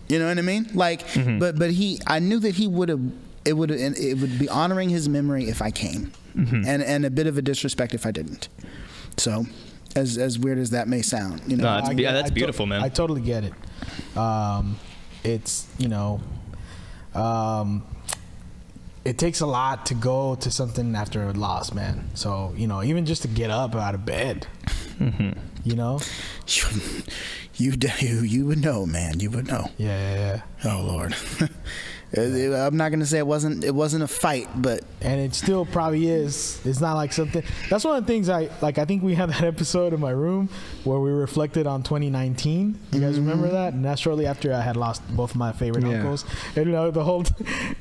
You know what I mean? Like, but I knew that he would have. It would be honoring his memory if I came, and a bit of a disrespect if I didn't. So, as weird as that may sound, No, that's beautiful, man. I totally get it. It's it takes a lot to go to something after a loss, man. So even just to get up out of bed, you would know, man. You would know. Yeah. Oh Lord. I'm not gonna say it wasn't a fight, but it still probably is. It's not like something. That's one of the things I think we had that episode in my room where we reflected on 2019. You guys remember that? And that's shortly after I had lost both of my favorite uncles. And the whole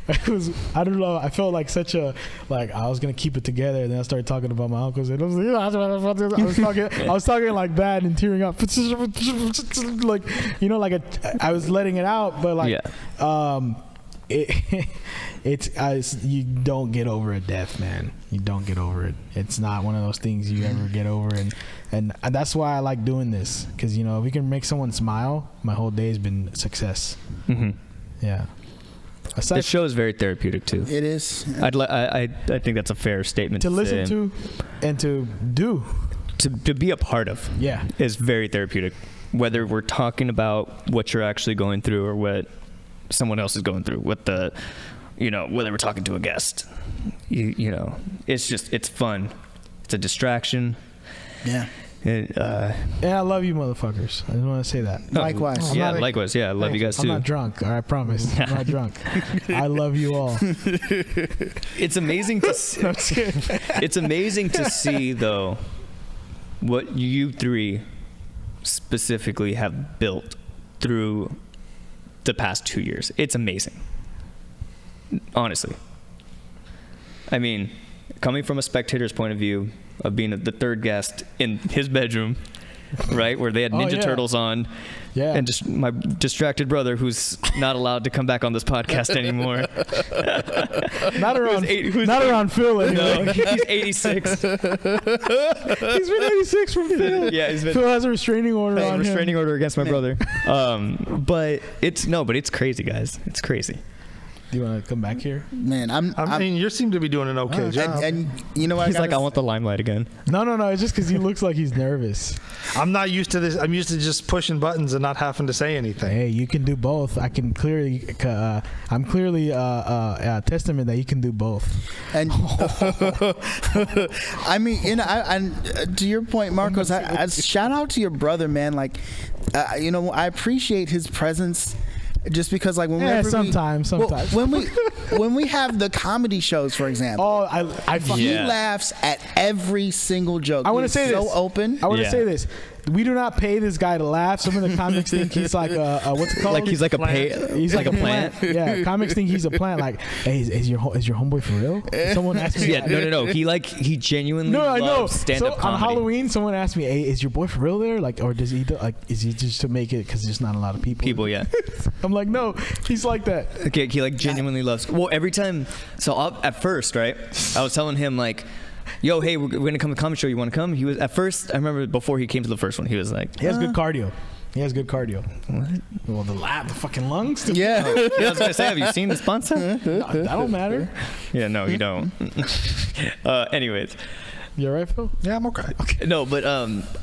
it was, I don't know, I felt like such a, like I was gonna keep it together, and then I started talking about my uncles, and I was talking like that and tearing up, like I was letting it out, but like you don't get over a death, man. You don't get over it. It's not one of those things you ever get over, and that's why I like doing this, because if we can make someone smile, my whole day has been a success. Yeah. This show is very therapeutic too. It is. I think that's a fair statement to listen to and to do, to be a part of. Yeah, is very therapeutic. Whether we're talking about what you're actually going through or what someone else is going through, whether we're talking to a guest, it's fun. It's a distraction. Yeah. And I love you, motherfuckers. I just want to say that. Likewise. Likewise. Yeah, I love you guys too. I'm not drunk. I promise. I'm not drunk. I love you all. It's amazing to see. It's amazing to see though what you three specifically have built through the past 2 years. It's amazing, honestly. I mean, coming from a spectator's point of view of being the third guest in his bedroom, right, where they had Ninja Turtles on, and just my distracted brother who's not allowed to come back on this podcast anymore. not around Phil anymore. No, he's 86. He's been 86 from Phil. Yeah, Phil has a restraining order on him. Restraining order against my brother. But it's crazy, guys. It's crazy. Do you want to come back here? Man, I mean, you seem to be doing an okay job. And you know what? He's like, I want the limelight again. No. It's just because he looks like he's nervous. I'm not used to this. I'm used to just pushing buttons and not having to say anything. Hey, you can do both. I can clearly, I'm clearly a testament that you can do both. And I mean, to your point, Marcos, I shout out to your brother, man. Like, I appreciate his presence. Just because, like, sometimes. When we have the comedy shows, for example, he laughs at every single joke. I want to say so this. Open. I want to say this. We do not pay this guy to laugh. Some of the comics think he's like what's it called? Like he's like he's like a plant. Yeah, comics think he's a plant. Like, hey, is your homeboy for real? Someone asked me. Yeah, no. He genuinely loves stand-up comedy. On Halloween, someone asked me, "Hey, is your boy for real there? Like, or does he is he just to make it because there's not a lot of people?" Yeah. I'm like, no, he's like that. Okay, he like genuinely loves. Well, every time. So at first, right, I was telling him like, yo, hey, we're gonna come to the comedy show. You want to come? He was at first. I remember before he came to the first one, he was like, he has good cardio. What? Well, the fucking lungs. Yeah. I was gonna say, have you seen the sponsor? No, that don't matter. Yeah, no, you don't. Anyways. You alright, Phil? Yeah, I'm okay. No, but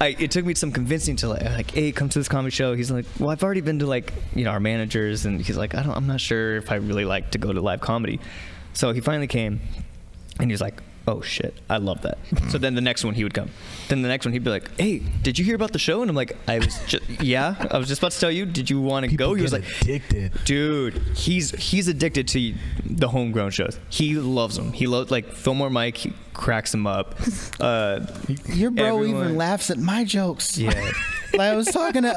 it took me some convincing to like, hey, come to this comedy show. He's like, well, I've already been to like, our managers, and he's like, I'm not sure if I really like to go to live comedy. So he finally came, and he was like, oh shit, I love that. So then the next one he would come. Then the next one he'd be like, hey, did you hear about the show? And I'm like, I was just about to tell you, did you want to go? He was like, addicted. Dude, he's addicted to the homegrown shows. He loves them. He loves, like, Fillmore Mike, he cracks him up. Your bro even laughs at my jokes. Yeah. Like I was talking to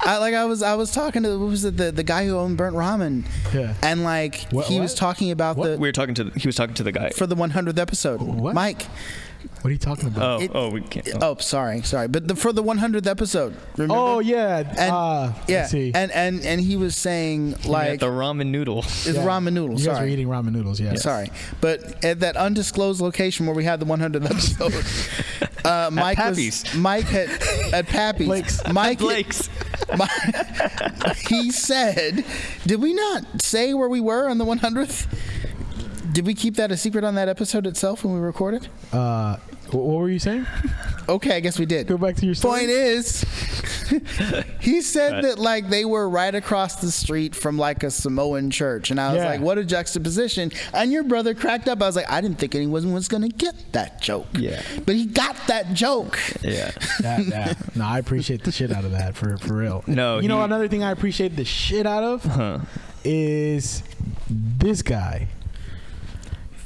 I was talking to, what was it, the guy who owned Burnt Ramen. Yeah. And like he was talking about he was talking to the guy for the 100th episode. What? Mike. What are you talking about? We can't. Sorry. But for the 100th episode. Remember? Oh yeah. And, yeah. See. And he was saying like the ramen noodle. It's ramen noodles. You guys were eating ramen noodles, yeah. Sorry. But at that undisclosed location where we had the 100th episode, Mike had at Pappy's. Blake's. He said, did we not say where we were on the 100th? Did we keep that a secret on that episode itself when we recorded? What were you saying? Okay, I guess we did. Go back to your story. Point is, he said that like they were right across the street from like a Samoan church, and I was like, "What a juxtaposition!" And your brother cracked up. I was like, "I didn't think anyone was going to get that joke." Yeah, but he got that joke. Yeah. No, I appreciate the shit out of that for real. No, you know another thing I appreciate the shit out of is this guy.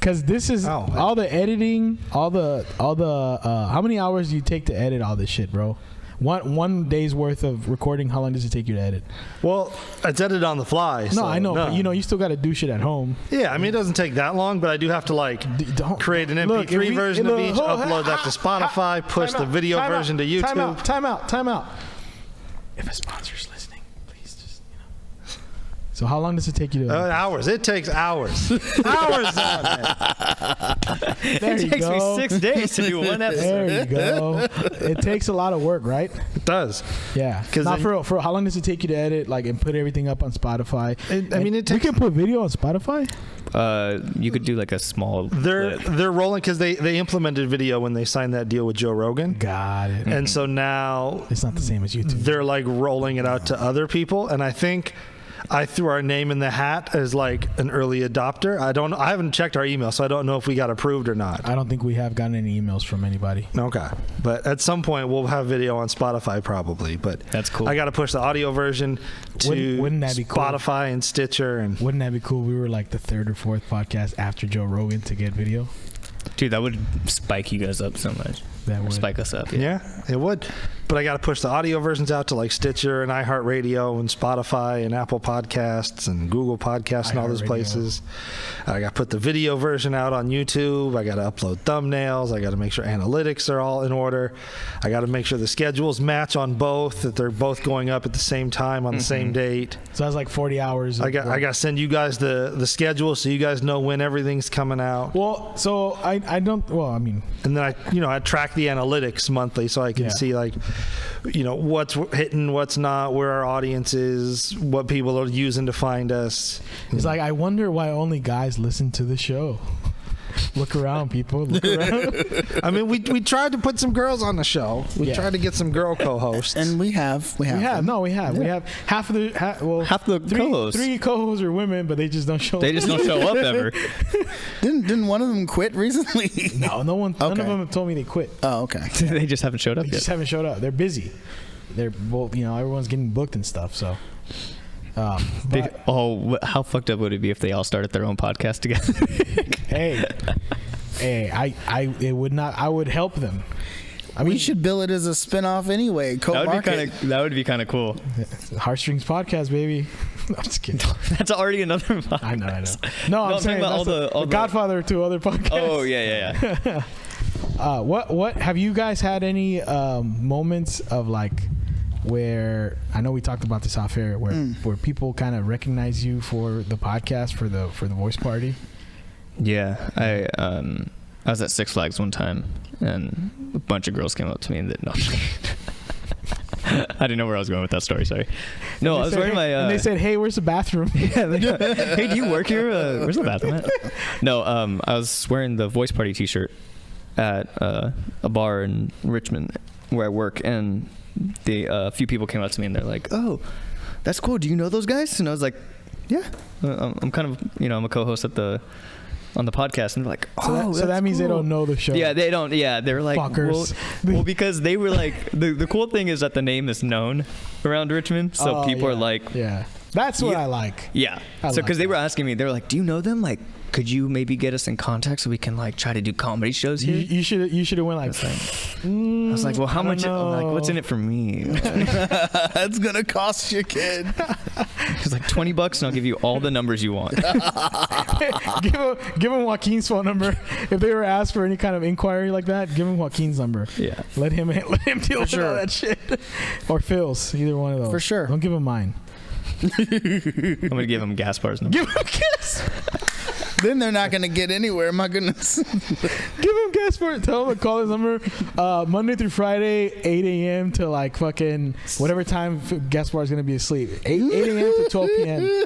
Because this is all the editing, all the how many hours do you take to edit all this shit, bro? One day's worth of recording, how long does it take you to edit? Well, it's edited on the fly. No, I know, but you still got to do shit at home. Yeah, I mean, it doesn't take that long, but I do have to create an MP3 version of each, upload that to Spotify, push the video version to YouTube. Time out. If a sponsor's listening, please just, So how long does it take you to? Hours. It takes hours. Hours on it. It takes me 6 days to do one episode. There you go. It takes a lot of work, right? It does. Yeah. Not for real. How long does it take you to edit, and put everything up on Spotify? You can put video on Spotify. You could do like a small. They're rolling because they implemented video when they signed that deal with Joe Rogan. Got it. And so now it's not the same as YouTube. They're like rolling it out to other people, and I think I threw our name in the hat as like an early adopter. I haven't checked our email, so I don't know if we got approved or not. I don't think we have gotten any emails from anybody. Okay. But at some point we'll have video on Spotify probably, but that's cool. I got to push the audio version to wouldn't that be Spotify cool? And Stitcher. And wouldn't that be cool? We were like the third or fourth podcast after Joe Rogan to get video. Dude, that would spike you guys up so much. That would spike us up. Yeah, it would. But I got to push the audio versions out to like Stitcher and iHeartRadio and Spotify and Apple Podcasts and Google Podcasts and all those places. I got to put the video version out on YouTube. I got to upload thumbnails. I got to make sure analytics are all in order. I got to make sure the schedules match on both, that they're both going up at the same time on the same date. So that's like 40 hours. I got to send you guys the schedule so you guys know when everything's coming out. Well, so I don't. Well, I mean, and then I track the analytics monthly so I can see like, what's hitting, what's not, where our audience is, what people are using to find us. It's like, I wonder why only guys listen to the show. Look around, people. Look around. I mean, we tried to put some girls on the show. We tried to get some girl co-hosts, and we have. Yeah. We have half the co-hosts. Three co-hosts are women, but they just don't show. They just don't show up ever. Didn't one of them quit recently? No, no one. None of them have told me they quit. Oh, okay. They just haven't showed up yet. Just haven't showed up. They're busy. They're both. Everyone's getting booked and stuff. So. How fucked up would it be if they all started their own podcast together? hey, it would not. I would help them. We should bill it as a spinoff anyway. That would be kind of cool. Heartstrings podcast, baby. No, I'm just kidding. That's already another podcast. I know. No, I'm saying about all the Godfather to other podcasts. Oh yeah. What have you guys had any moments of like? Where I know we talked about this off air, where people kind of recognize you for the podcast, for the voice party. Yeah, I was at Six Flags one time, and a bunch of girls came up to me and I didn't know where I was going with that story. Sorry. No, I was wearing my. And they said, "Hey, where's the bathroom?" Hey, do you work here? Where's the bathroom at? No, I was wearing the voice party T-shirt at a bar in Richmond where I work, and a few people came up to me and they're like, "Oh, that's cool. Do you know those guys?" And I was like, "Yeah, I'm kind of, I'm a co-host at the on the podcast, and they're like, "Oh, so that means cool. they don't know the show." Yeah, they don't. Yeah, they're like, Fuckers. well, because they were like, the cool thing is that the name is known around Richmond, so people are like, yeah, that's what I like. Yeah. So because they were asking me, they were like, "Do you know them? Like, could you maybe get us in contact so we can like try to do comedy shows here?" You should have went like. I was like, "Well, how much? Like, what's in it for me?" It's gonna cost you, kid. It's like $20, and I'll give you all the numbers you want. give him Joaquin's phone number. If they were asked for any kind of inquiry like that, give him Joaquin's number. Yeah. Let him deal with all that shit. Or Phil's, either one of those. For sure. Don't give him mine. I'm gonna give him Gaspar's number. Give him Gas. Then they're not gonna get anywhere. My goodness. Give him Gaspar. Tell him to call his number Monday through Friday, 8 a.m. to like fucking whatever time Gaspar's gonna be asleep. 8 a.m. to 12 p.m.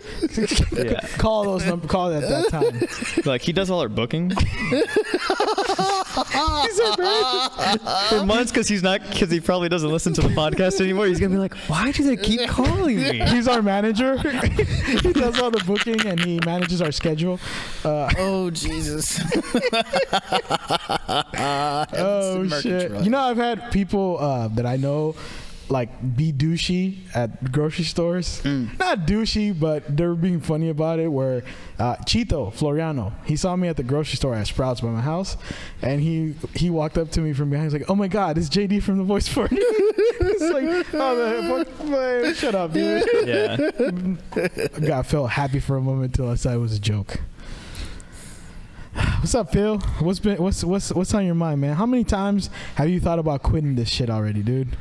Yeah. Call those numbers. Call it at that time. Like he does all our booking He's our manager. for months because he probably doesn't listen to the podcast anymore. He's gonna be like, "Why do they keep calling me?" He's our manager. He does all the booking and he manages our schedule. Oh Jesus. Oh shit! You know, I've had people that I know like be douchey at grocery stores. Not douchey, but they're being funny about it. Where Chito Floriano, he saw me at the grocery store at Sprouts by my house, and he walked up to me from behind. He's like, "Oh my God, it's JD from The Voice Party." It's like, "Oh man, shut up, dude." Yeah. I felt happy for a moment till I said it was a joke. What's up, Phil? What's on your mind, man? How many times have you thought about quitting this shit already, dude?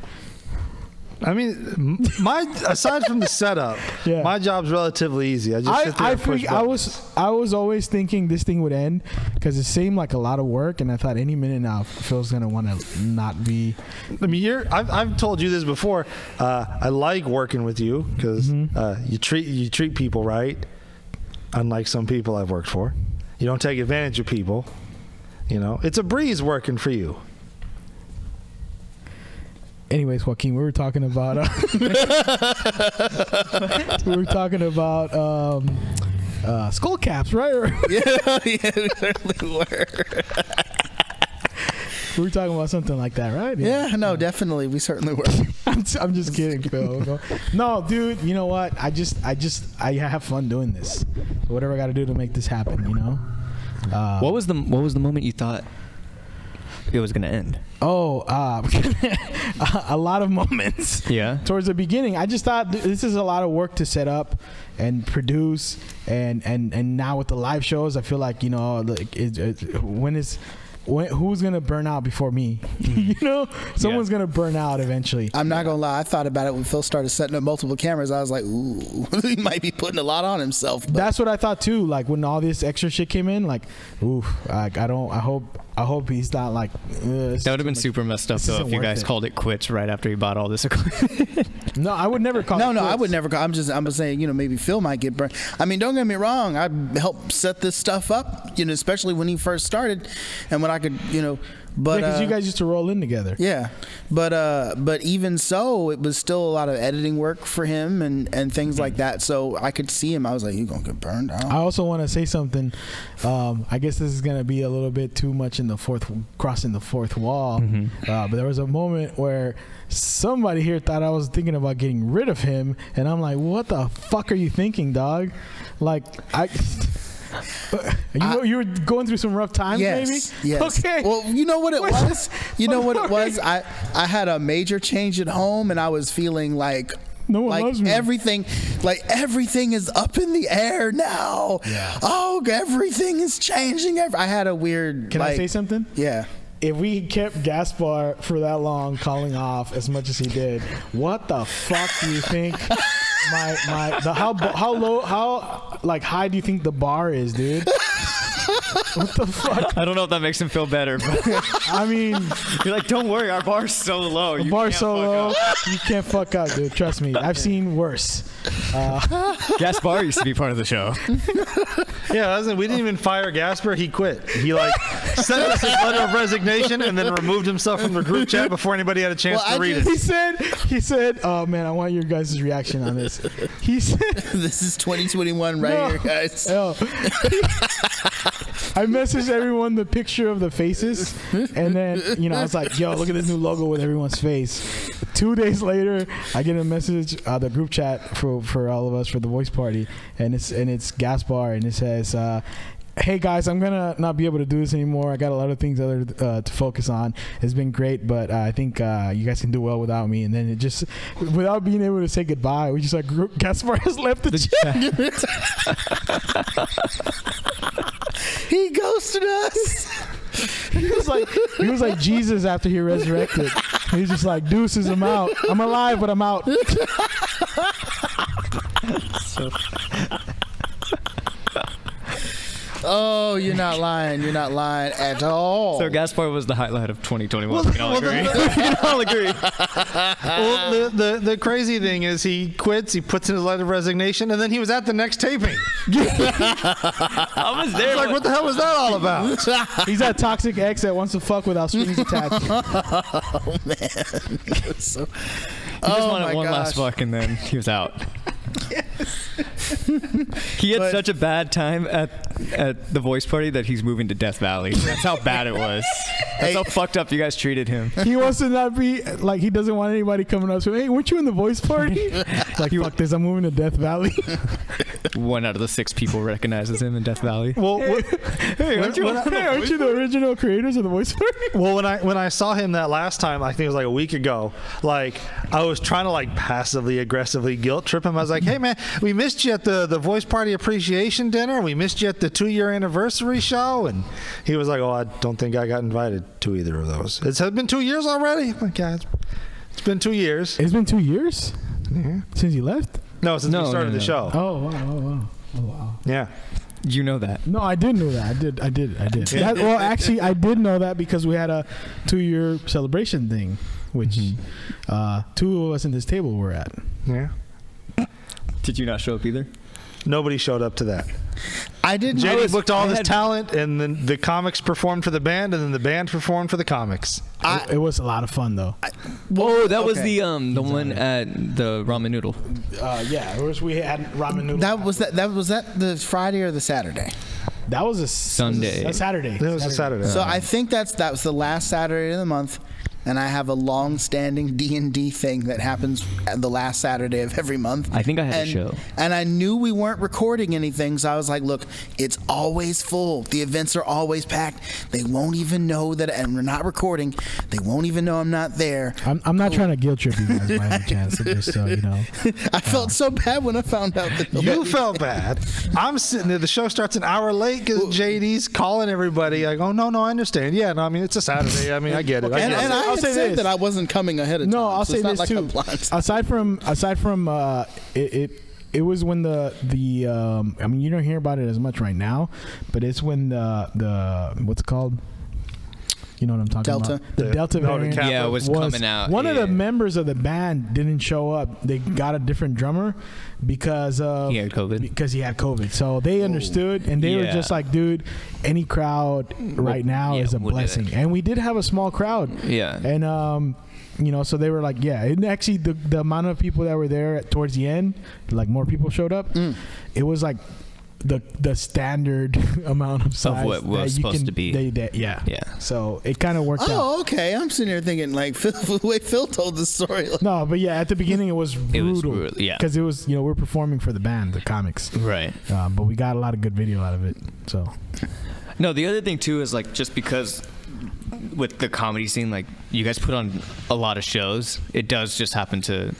I mean, aside from the setup, my job's relatively easy. I just sit there and push buttons. I was always thinking this thing would end because it seemed like a lot of work, and I thought any minute now Phil's gonna want to not be. I mean, I've told you this before. I like working with you because you treat people right, unlike some people I've worked for. You don't take advantage of people. You know, it's a breeze working for you. Anyways, Joaquin, we were talking about skull caps, right? Yeah, we certainly were. We were talking about something like that, right? Yeah, no, definitely, we certainly were. I'm just kidding, Phil. No, dude, you know what? I have fun doing this. So whatever I got to do to make this happen, you know. What was the moment you thought it was gonna end? A lot of moments. Yeah. Towards the beginning, I just thought this is a lot of work to set up and produce, and now with the live shows, I feel like, you know, who's gonna burn out before me? You know, someone's gonna burn out eventually. I'm not gonna lie, I thought about it when Phil started setting up multiple cameras. I was like, ooh, he might be putting a lot on himself. But that's what I thought too. Like when all this extra shit came in, like, ooh, like I hope he's not like. That would have been super messed up though if you guys called it quits right after he bought all this equipment. No, I would never call. No, it quits. I would never call. I'm just saying, you know, maybe Phil might get burned. I mean, don't get me wrong. I helped set this stuff up, you know, especially when he first started, and when I could, you know. But because you guys used to roll in together. Yeah, but even so, it was still a lot of editing work for him and things like that. So I could see him. I was like, "You're gonna get burned out." I also want to say something. I guess this is gonna be a little bit too much in crossing the fourth wall. But there was a moment where somebody here thought I was thinking about getting rid of him, and I'm like, "What the fuck are you thinking, dog?" Like you were going through some rough times, maybe? Yes. Okay. Well, you know what it was? You know what it was? I had a major change at home, and I was feeling like no one loves me. Everything is up in the air now. Yeah. Oh, everything is changing. I had a weird. Can I say something? Yeah. If we kept Gaspar for that long calling off as much as he did, what the fuck do you think? How low, how like high do you think the bar is, dude? What the fuck? I don't know if that makes him feel better, but I mean, you're like, don't worry, our bar's so low. The bar's so low, you can't fuck up, dude. Trust me, I've seen worse. Gaspar used to be part of the show. Yeah, we didn't even fire Gasper. He quit. He sent us his letter of resignation and then removed himself from the group chat before anybody had a chance to read it. He said, "Oh man, I want your guys' reaction on this." He said, "This is 2021 right here, guys." I messaged everyone the picture of the faces, and then I was like, "Yo, look at this new logo with everyone's face." 2 days later, I get a message, the group chat for all of us for the voice party, and it's Gaspar, and it says, "Hey guys, I'm gonna not be able to do this anymore. I got a lot of things to focus on. It's been great, but I think you guys can do well without me." And then it just, without being able to say goodbye, we just like, Gaspar has left the chat. He ghosted us. He was like Jesus after he resurrected. He's just like, deuces, I'm out. I'm alive, but I'm out. Oh, you're not lying. You're not lying at all. So Gaspar was the highlight of 2021. We can all agree. We can all agree. Well, the crazy thing is he quits, he puts in his letter of resignation, and then he was at the next taping. I was there. It's like, what the hell was that all about? He's that toxic ex that wants to fuck without strings attached. Oh, man. So, He just wanted one last fuck, and then he was out. He had such a bad time at the voice party that he's moving to Death Valley. That's how bad it was. That's how fucked up you guys treated him. He wants to not be like, he doesn't want anybody coming up to him. Hey, weren't you in the voice party? Like, fuck this, I'm moving to Death Valley. 1 out of the 6 people recognizes him in Death Valley. Well, aren't you the original creators of the voice party? Well, when I saw him that last time, I think it was like a week ago, like I was trying to like passively aggressively guilt trip him. I was like, "Hey man, we missed you at the voice party appreciation dinner. We missed you at the 2-year anniversary show." And he was like, "Oh, I don't think I got invited to either of those. It's been 2 years already." I'm like, yeah, it's been 2 years. It's been 2 years since you left. No, since we started the show. Oh wow. Yeah. You know that. No, I did know that. I did. Well, actually, I did know that because we had a 2-year celebration thing, which 2 of us in this table were at. Yeah. Did you not show up either? Nobody showed up to that. I didn't. JD booked all this talent, and then the comics performed for the band, and then the band performed for the comics. It was a lot of fun though. That was the one at the ramen noodle. Yeah, we had ramen noodle. That was the Friday or the Saturday? That was a Sunday. A Saturday. It was a Saturday. So I think that was the last Saturday of the month. And I have a long-standing D&D thing that happens the last Saturday of every month. I think I had a show. And I knew we weren't recording anything, so I was like, look, it's always full. The events are always packed. They won't even know that, and we're not recording. They won't even know I'm not there. I'm not trying to guilt trip you guys by any chance. Just so you know. I felt so bad when I found out that You felt bad. I'm sitting there. The show starts an hour late because JD's calling everybody. Like, oh, no, I understand. Yeah, no, I mean, it's a Saturday. I mean, I get it. And I had said that I wasn't coming ahead of time. No, I'll say this like too. Aside from it was when the I mean, you don't hear about it as much right now, but it's when the what's it called? You know what I'm talking about? The Delta variant. Yeah, it was coming out. One of the members of the band didn't show up. They got a different drummer because he had COVID. Because he had COVID. So they understood, and they were just like, dude, any crowd right now is a blessing. And we did have a small crowd. Yeah. And so they were like, yeah. And actually, the amount of people that were there towards the end, like more people showed up. It was like the standard amount of size of what was supposed to be. Yeah. So it kind of worked out. Oh, okay. I'm sitting here thinking like the way Phil told the story. No, but yeah, at the beginning it was brutal. Yeah. Because it was, we're performing for the band, the comics. Right. But we got a lot of good video out of it. So. No, the other thing too is like just because with the comedy scene, like you guys put on a lot of shows, it does just happen to.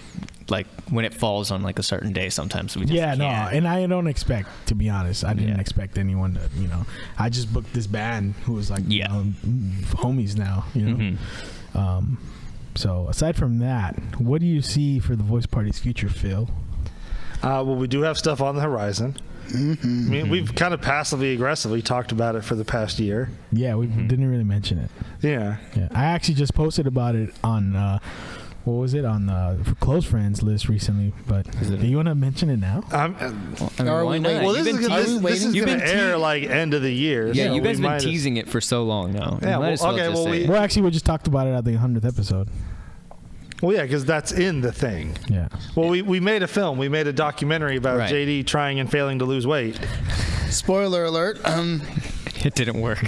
Like when it falls on like a certain day, sometimes we just can't. And I don't expect, to be honest, I didn't expect anyone to, I just booked this band who was like, homies now, So aside from that, what do you see for the Voice Party's future, Phil? Well, we do have stuff on the horizon. I mean, we've kind of passively aggressively talked about it for the past year. Yeah, we didn't really mention it. Yeah. I actually just posted about it on what was it on the close friends list recently? But do you want to mention it now? Why not? Well, this is going to air like end of the year. Yeah, so you guys have been teasing it for so long now. Yeah, we just talked about it at the 100th episode. Well, yeah, because that's in the thing. Yeah. Well, we made a film. We made a documentary about JD trying and failing to lose weight. Spoiler alert. It didn't work.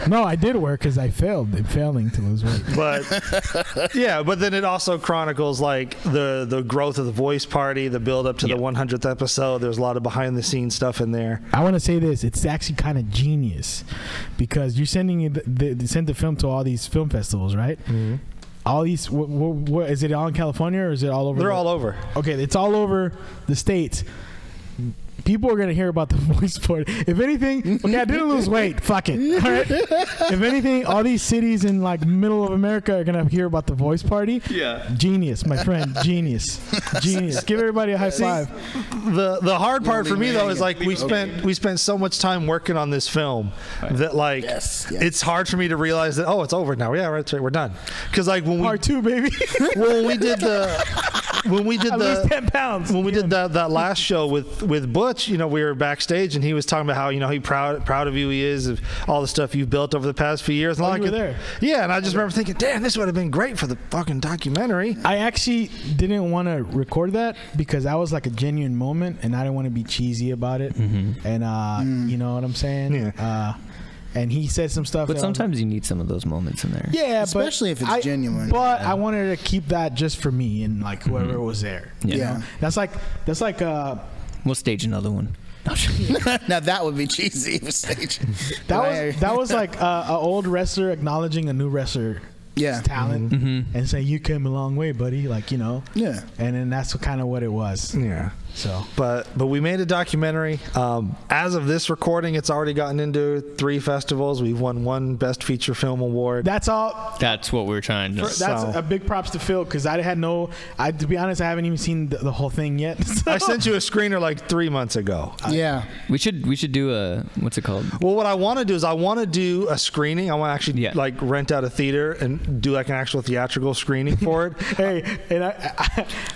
No, I did work because I failed in failing to lose weight. But yeah, but then it also chronicles like the growth of the Voice Party, the build up to the 100th episode. There's a lot of behind the scenes stuff in there. I want to say this: it's actually kind of genius because you're sending send the film to all these film festivals, right? Mm-hmm. All these, what is it all in California or is it all over? They're all over. Okay, it's all over the states. People are gonna hear about the Voice Party. If anything, okay, I didn't lose weight. Fuck it. All right. If anything, all these cities in like middle of America are gonna hear about the Voice Party. Yeah. Genius, my friend. Genius. Give everybody a high five. The hard part for me though is like we spent so much time working on this film that like it's hard for me to realize that it's over now. Yeah, right, we're done. Because like when we part 2, baby. when we did I lose 10 pounds. When we did that last show with Butch, we were backstage and he was talking about how he proud of you he is of all the stuff you've built over the past few years. And you were there. Yeah, and I just remember thinking, damn, this would have been great for the fucking documentary. I actually didn't want to record that because that was like a genuine moment, and I didn't want to be cheesy about it. Mm-hmm. And you know what I'm saying? Yeah. And he said some stuff. But sometimes you need some of those moments in there. Yeah, especially if it's genuine. But I wanted to keep that just for me and like whoever was there. Yeah. That's like. We'll stage another one. Now that would be cheesy. Stage. That was like an old wrestler acknowledging a new wrestler. Talent and say you came a long way, buddy. Like and then that's kind of what it was. Yeah. So, but we made a documentary. As of this recording, it's already gotten into 3 festivals. We've won 1 Best Feature Film award. That's all. That's what we're trying to. That's a big props to Phil because I had no. To be honest, I haven't even seen the whole thing yet. So. I sent you a screener like 3 months ago. We should do a what's it called? Well, what I want to do is I want to do a screening. I want to actually like rent out a theater and do like an actual theatrical screening for it. Hey, and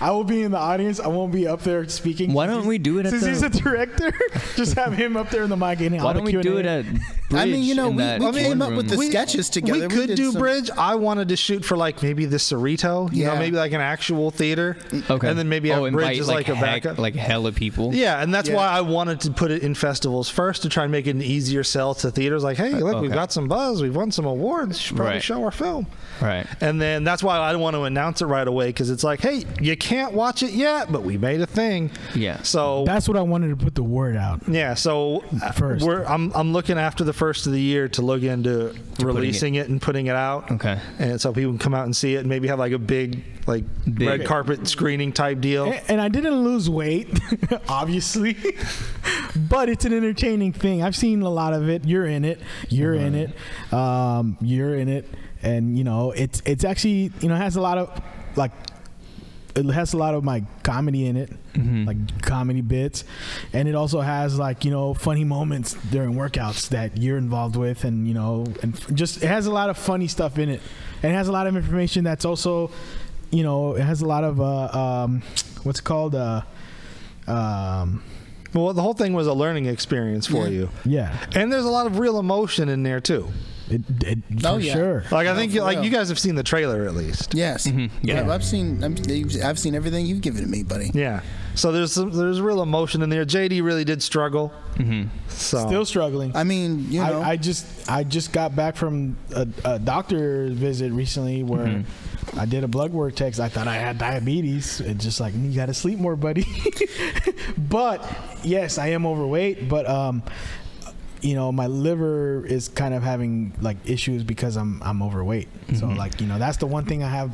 I will be in the audience. I won't be up there speaking. Why don't we do it at since he's a director? Just have him up there in the mic. Why don't we do it at Bridge? I mean, we came up with the sketches together. We could do Bridge. I wanted to shoot for like maybe the Cerrito, maybe like an actual theater. Okay. And then maybe have Bridge as like a backup. Like hella people. Yeah, and that's why I wanted to put it in festivals first to try and make it an easier sell to theaters. Like, hey, look, we've got some buzz. We've won some awards. Should probably show our film. Right. And then that's why I don't want to announce it right away because it's like, hey, you can't watch it yet, but we made a thing. Yeah. So that's what I wanted to put the word out. Yeah. So first, I'm looking after the first of the year to look into releasing it and putting it out. Okay. And so people can come out and see it and maybe have like a big red carpet screening type deal. And I didn't lose weight, obviously, but it's an entertaining thing. I've seen a lot of it. You're in it. You're in it. You're in it. And it's actually it has a lot of it has a lot of my comedy in it, like comedy bits, and it also has like funny moments during workouts that you're involved with, and and just it has a lot of funny stuff in it, and it has a lot of information that's also it has a lot of what's it called well, the whole thing was a learning experience for you. Yeah. And there's a lot of real emotion in there too. For sure. Like I think you guys have seen the trailer at least. Yes. Yeah. I've seen everything you've given me, buddy. Yeah. So there's real emotion in there. JD really did struggle. So still struggling. I mean, I just got back from a doctor visit recently where I did a blood work test. I thought I had diabetes. It's just like, you got to sleep more, buddy. But yes, I am overweight, but my liver is kind of having like issues because I'm overweight. So like, that's the one thing I have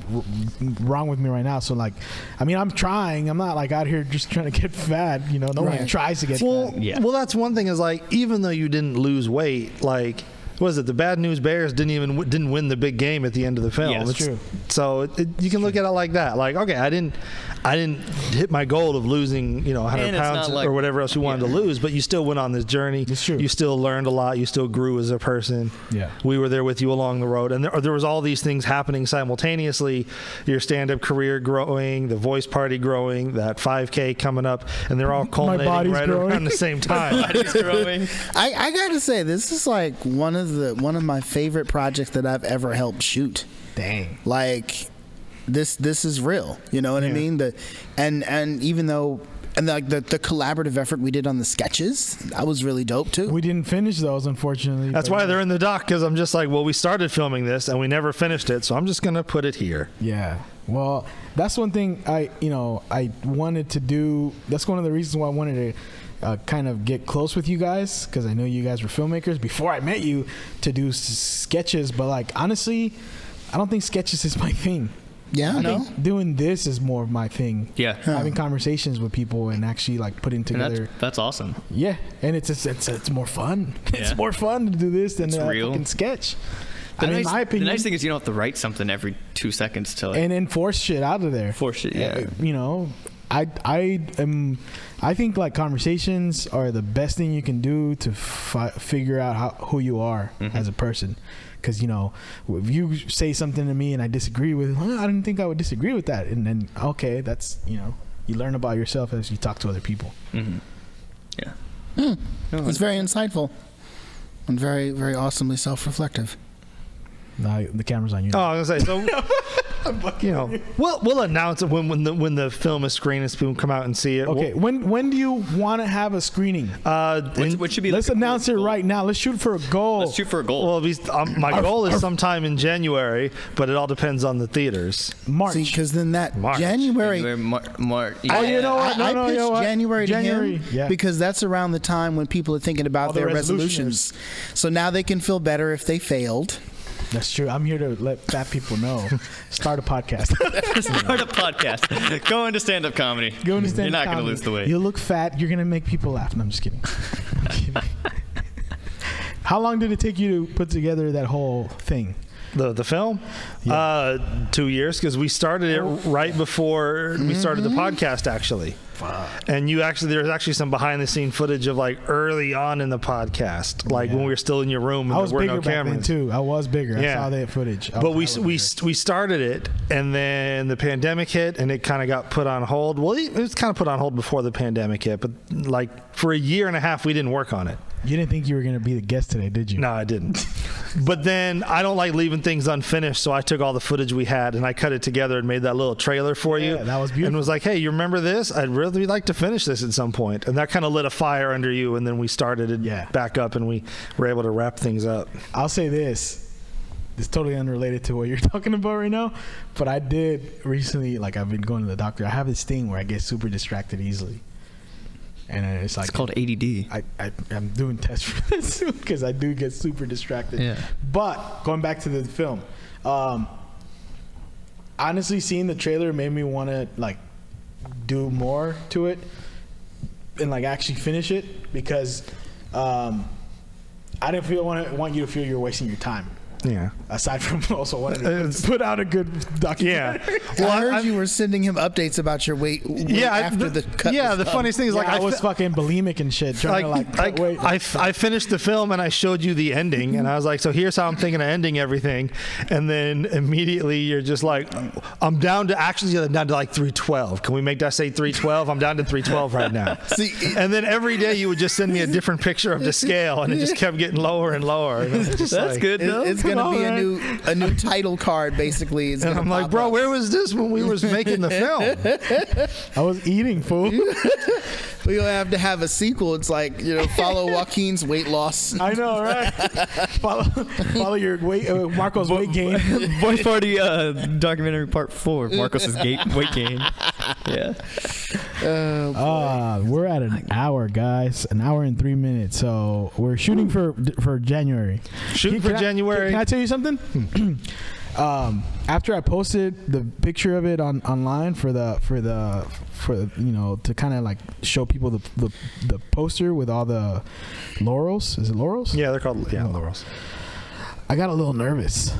wrong with me right now. So like, I mean, I'm trying. I'm not like out here just trying to get fat. No one tries to get fat. Yeah. Well, that's one thing is like, even though you didn't lose weight, like, was it the Bad News Bears didn't win the big game at the end of the film? Yeah, it's true. So you can look at it like that. Like, okay, I didn't hit my goal of losing 100 pounds or whatever else you wanted to lose, but you still went on this journey. It's true. You still learned a lot. You still grew as a person. Yeah. We were there with you along the road, and there was all these things happening simultaneously. Your stand-up career growing, the Voice Party growing, that 5K coming up, and they're all culminating right around the same time. My body's growing. I gotta say, this is like one of my favorite projects that I've ever helped shoot. Dang. Like, this is real. You know what I mean? And even though And the collaborative effort we did on the sketches, that was really dope too. We didn't finish those, unfortunately. That's why they're in the doc, because I'm just like, well, we started filming this and we never finished it, so I'm just gonna put it here. Yeah. Well, that's one thing I wanted to do. That's one of the reasons why I wanted to kind of get close with you guys, because I know you guys were filmmakers before I met you, to do sketches. But like, honestly, I don't think sketches is my thing. Yeah, I think doing this is more of my thing. Yeah. Having conversations with people and actually like putting together. That's awesome. Yeah, and it's more fun. Yeah. It's more fun to do this than a real. fucking sketch. The my opinion, the nice thing is you don't have to write something every 2 seconds to like, and then force shit out of there. force it. Yeah. You know, I think like conversations are the best thing you can do to figure out who you are as a person. Because, you know, if you say something to me and I disagree with it, I didn't think I would disagree with that. And then, okay, that's, you know, you learn about yourself as you talk to other people. Mm-hmm. Yeah. It's very insightful and very, very awesomely self-reflective. The camera's on you. Oh, I was gonna say, so you know, we'll announce it when the film is screened and people come out and see it. Okay, when do you want to have a screening? What should be? Let's announce it right now. Let's shoot for a goal. Let's shoot for a goal. Well, my goal is sometime in January, but it all depends on the theaters. March. See, because then that March. January. March. Oh, you know what? I pitched January to him yeah. because that's around the time when people are thinking about All the their resolutions. So now they can feel better if they failed. That's true. I'm here to let fat people know. Start a podcast. Start a podcast. Go into stand-up comedy. Go into stand-up You're not going to comedy. lose the weight. You look fat. You're going to make people laugh. No, I'm just kidding. How long did it take you to put together that whole thing? The film? Yeah. 2 years, because we started it right before we started the podcast, actually. Wow. And there's actually some behind the scene footage of like early on in the podcast, like when we were still in your room and I was there were bigger no back then cameras. too. I was bigger. Yeah. I saw that footage. But we started it, and then the pandemic hit, and it kind of got put on hold. Well, it was kind of put on hold before the pandemic hit, but like for a year and a half, we didn't work on it. You didn't think you were going to be the guest today, did you? No, I didn't. But then I don't like leaving things unfinished, so I took all the footage we had and I cut it together and made that little trailer for you. Yeah, that was beautiful. And was like, hey, you remember this? I'd really like to finish this at some point. And that kind of lit a fire under you, and then we started it back up, and we were able to wrap things up. I'll say this. It's totally unrelated to what you're talking about right now, but I did recently, like I've been going to the doctor. I have this thing where I get super distracted easily. And it's like, it's called ADD. I'm doing tests for this because I do get super distracted. Yeah. But going back to the film, honestly, seeing the trailer made me want to like do more to it and like actually finish it, because I didn't want you to feel you're wasting your time. Yeah. Aside from also wanting to put out a good documentary. Yeah. Well, I heard you were sending him updates about your weight after the cut. Yeah, the funniest thing is like I was fucking bulimic and shit, trying to like cut weight. I finished the film and I showed you the ending, and I was like, so here's how I'm thinking of ending everything, and then immediately you're just like, I'm down to like 312. Can we make that say 312? I'm down to 312 right now. And then every day you would just send me a different picture of the scale, and it just kept getting lower and lower. And That's like, good. It's going to be a new title card, basically. And I'm like, bro, where was this when we was making the film? I was eating, fool. We'll have to have a sequel. It's like, follow Joaquin's weight loss. I know, right? follow your weight, Marco's weight gain. Voice Party documentary part 4. Marcos's weight gain. Yeah. We're at an hour, guys. An hour and 3 minutes. So we're shooting for January. January. Can I tell you something? After I posted the picture of it online for the to kind of like show people the poster with all the laurels. Is it laurels? Yeah, they're called laurels. I got a little nervous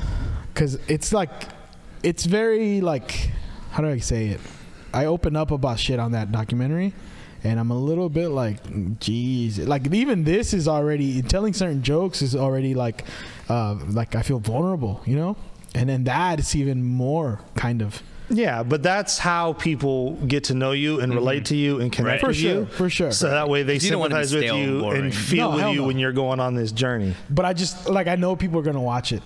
because it's very like, how do I say it? I open up about shit on that documentary, and I'm a little bit like, geez, like even this is already telling certain jokes is already like I feel vulnerable, and then that's even more kind of. Yeah, but that's how people get to know you and relate to you and connect with you. For sure. So that way they sympathize with you and feel with you when you're going on this journey. But I just I know people are gonna watch it.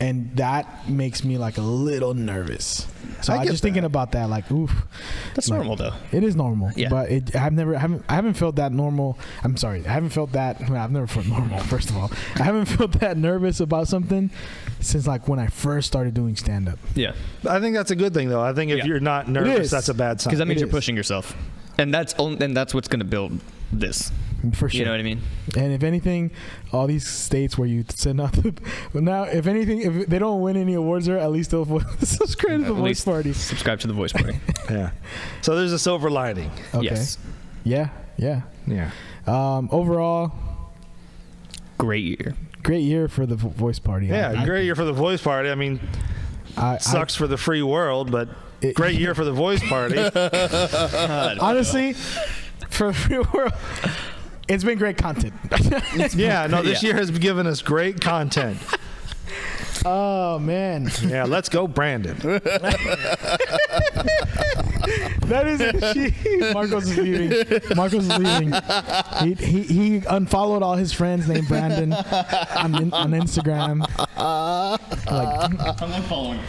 and that makes me like a little nervous. So I'm just thinking about that, like, oof. That's normal though. It is normal, Yeah. but I haven't felt that normal. I'm sorry, I haven't felt that. Well, I've never felt normal. First of all, I haven't felt that nervous about something since like when I first started doing stand up. Yeah. I think that's a good thing, though. I think if you're not nervous, that's a bad sign. Because that means It you're is. pushing yourself, and that's what's going to build this. For sure. You know what I mean? And if anything, all these states where you send out but now, if anything, if they don't win any awards there, at least they'll subscribe to the Voice Party. Subscribe to the Voice Party. Yeah. So there's a silver lining. Okay. Yes. Yeah. Overall, Great year. great year for the Voice Party. Yeah, great year for the Voice Party. I mean, sucks for the free world, but great year for the Voice Party. Honestly, for the free world, it's been great content. Yeah, no, this year has given us great content. Oh man, Yeah, let's go, Brandon. that is Marcos is leaving. Marcos is leaving. He unfollowed all his friends named Brandon on Instagram. I'm unfollowing.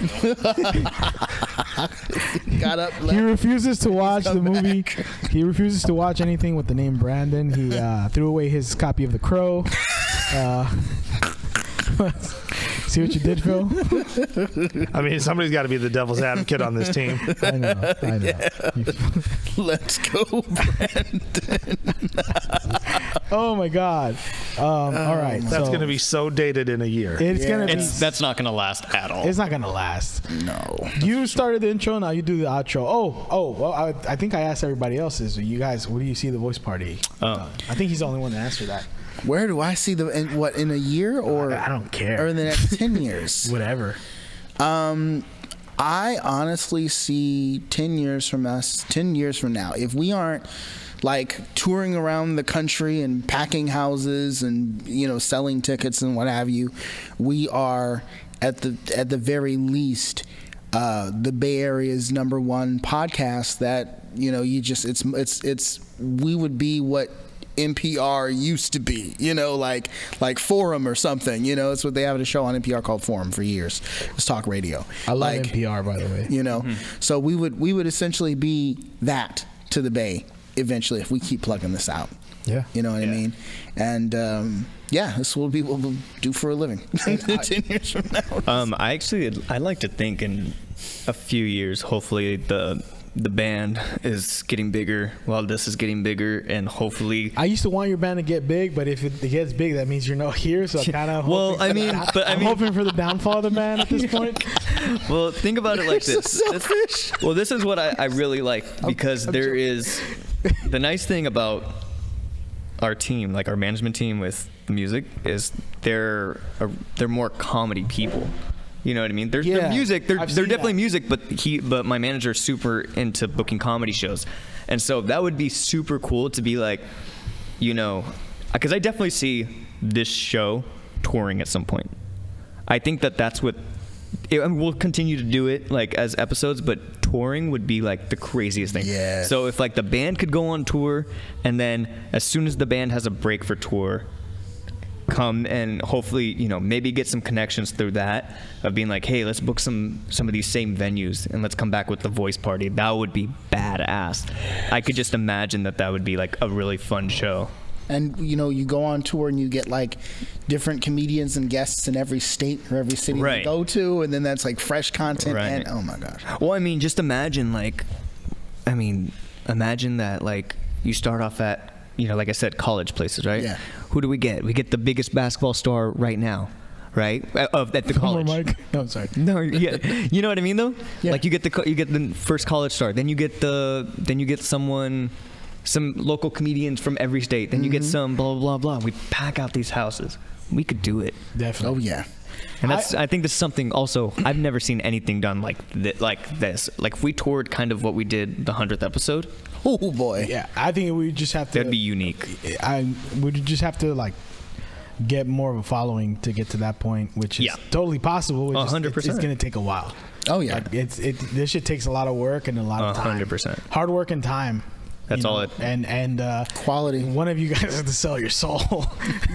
Got up. He refuses to watch the movie. He refuses to watch anything with the name Brandon. He threw away his copy of The Crow. See what you did, Phil? I mean, somebody's got to be the devil's advocate on this team. I know. Let's go, Brandon. Oh my God. All right. That's going to be so dated in a year. It's gonna be. That's not going to last at all. It's not gonna last. No. You started the intro. Now you do the outro. Well, I think I asked everybody else. Is you guys? Where do you see the Voice Party? Oh. I think he's the only one to answer that. Where do I see in a year or I don't care. or in the next 10 years? Whatever. I honestly see 10 years from now, if we aren't like touring around the country and packing houses and, you know, selling tickets and what have you, we are at the very least the Bay Area's #1 podcast that, you know, we would be what NPR used to be, you know, like Forum or something, you know. It's what they have at a show on NPR called Forum for years. It's talk radio. I love NPR, by the way. You know, so we would essentially be that to the Bay eventually if we keep plugging this out. Yeah. You know what I mean? And this will be what we'll do for a living 10 years from now. I like to think in a few years, hopefully the band is getting bigger while this is getting bigger, and hopefully I used to want your band to get big, but if it gets big, that means you're not here. So I kind of I'm hoping for the downfall of the band at this point. Well, think about it like this. So selfish. This is what I really like, because there is the nice thing about our team, like our management team with the music, is they're more comedy people. You know what I mean? They're music. They're definitely music, but my manager's super into booking comedy shows, and so that would be super cool to be like, you know, because I definitely see this show touring at some point. I think that's what we'll continue to do it like as episodes, but touring would be like the craziest thing. Yeah. So if like the band could go on tour, and then as soon as the band has a break for tour, come and hopefully, you know, maybe get some connections through that of being like, hey, let's book some of these same venues and let's come back with the Voice Party. That would be badass. I could just imagine that would be like a really fun show. And, you know, you go on tour and you get like different comedians and guests in every state or every city you go to, and then that's like fresh content. Right. And oh my gosh. Well, I mean, just imagine that like you start off at, you know, like I said, college places, right? Yeah. Who do we get? We get the biggest basketball star right now, right? At the college. Mike. No, sorry. No, yeah, you know what I mean though. Yeah. Like you get the first college star, then you get some local comedians from every state, then you get some blah blah blah blah. We pack out these houses. We could do it. Definitely. Oh yeah. And I think this is something also I've never seen anything done like this. Like if we toured kind of what we did the 100th episode. Oh boy. Yeah, I think we just have to. That'd be unique. I would just have to like get more of a following to get to that point, which is totally possible. 100%. It's going to take a while. Oh yeah. Like this shit takes a lot of work and a lot of time. 100%. Hard work and time. That's all it. And Quality. One of you guys has to sell your soul.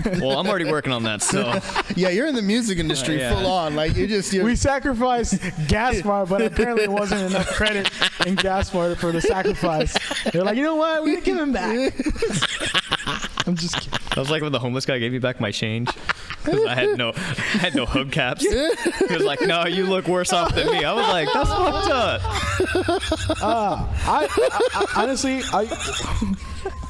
Well, I'm already working on that, so. Yeah, you're in the music industry Yeah. full on. Like you're We sacrificed Gaspar, but apparently it wasn't enough credit in Gaspar for the sacrifice. They're like, you know what? We give him back. I'm just kidding. That was like when the homeless guy gave me back my change. Because I had no hubcaps. He was like, "No, you look worse off than me." I was like, "That's fucked up." I honestly,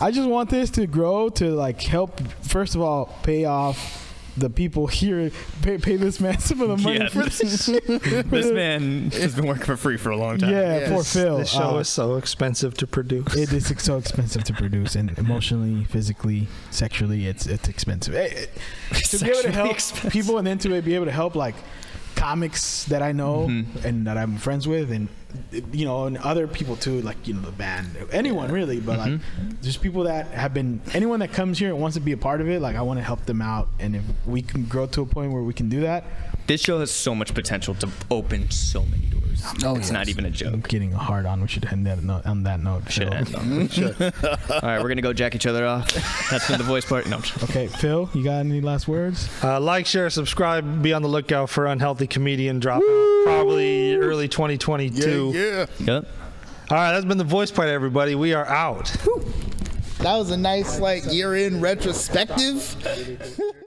I just want this to grow to like help. First of all, pay off the people here. Pay this man some of the money Yeah, for this shit. This man has been working for free for a long time. Yeah, poor Phil. This show is so expensive to produce. It is so expensive to produce, and emotionally, physically, sexually, it's expensive. To be able to help people and then to be able to help like comics that I know and that I'm friends with, and and other people too, like the band, anyone really, but like just people that have been, anyone that comes here and wants to be a part of it, like I want to help them out, and if we can grow to a point where we can do that. This show has so much potential to open so many doors. It's not even a I'm joke. getting a hard on. We should end that note, on that note. Should Phil. end on. All right, we're gonna go jack each other off. That's been the voice part. No. Okay, Phil, you got any last words? Like, share, subscribe. Be on the lookout for Unhealthy Comedian dropping probably early 2022. Yeah. Yep. All right, that's been the voice part, everybody. We are out. That was a nice year-end retrospective.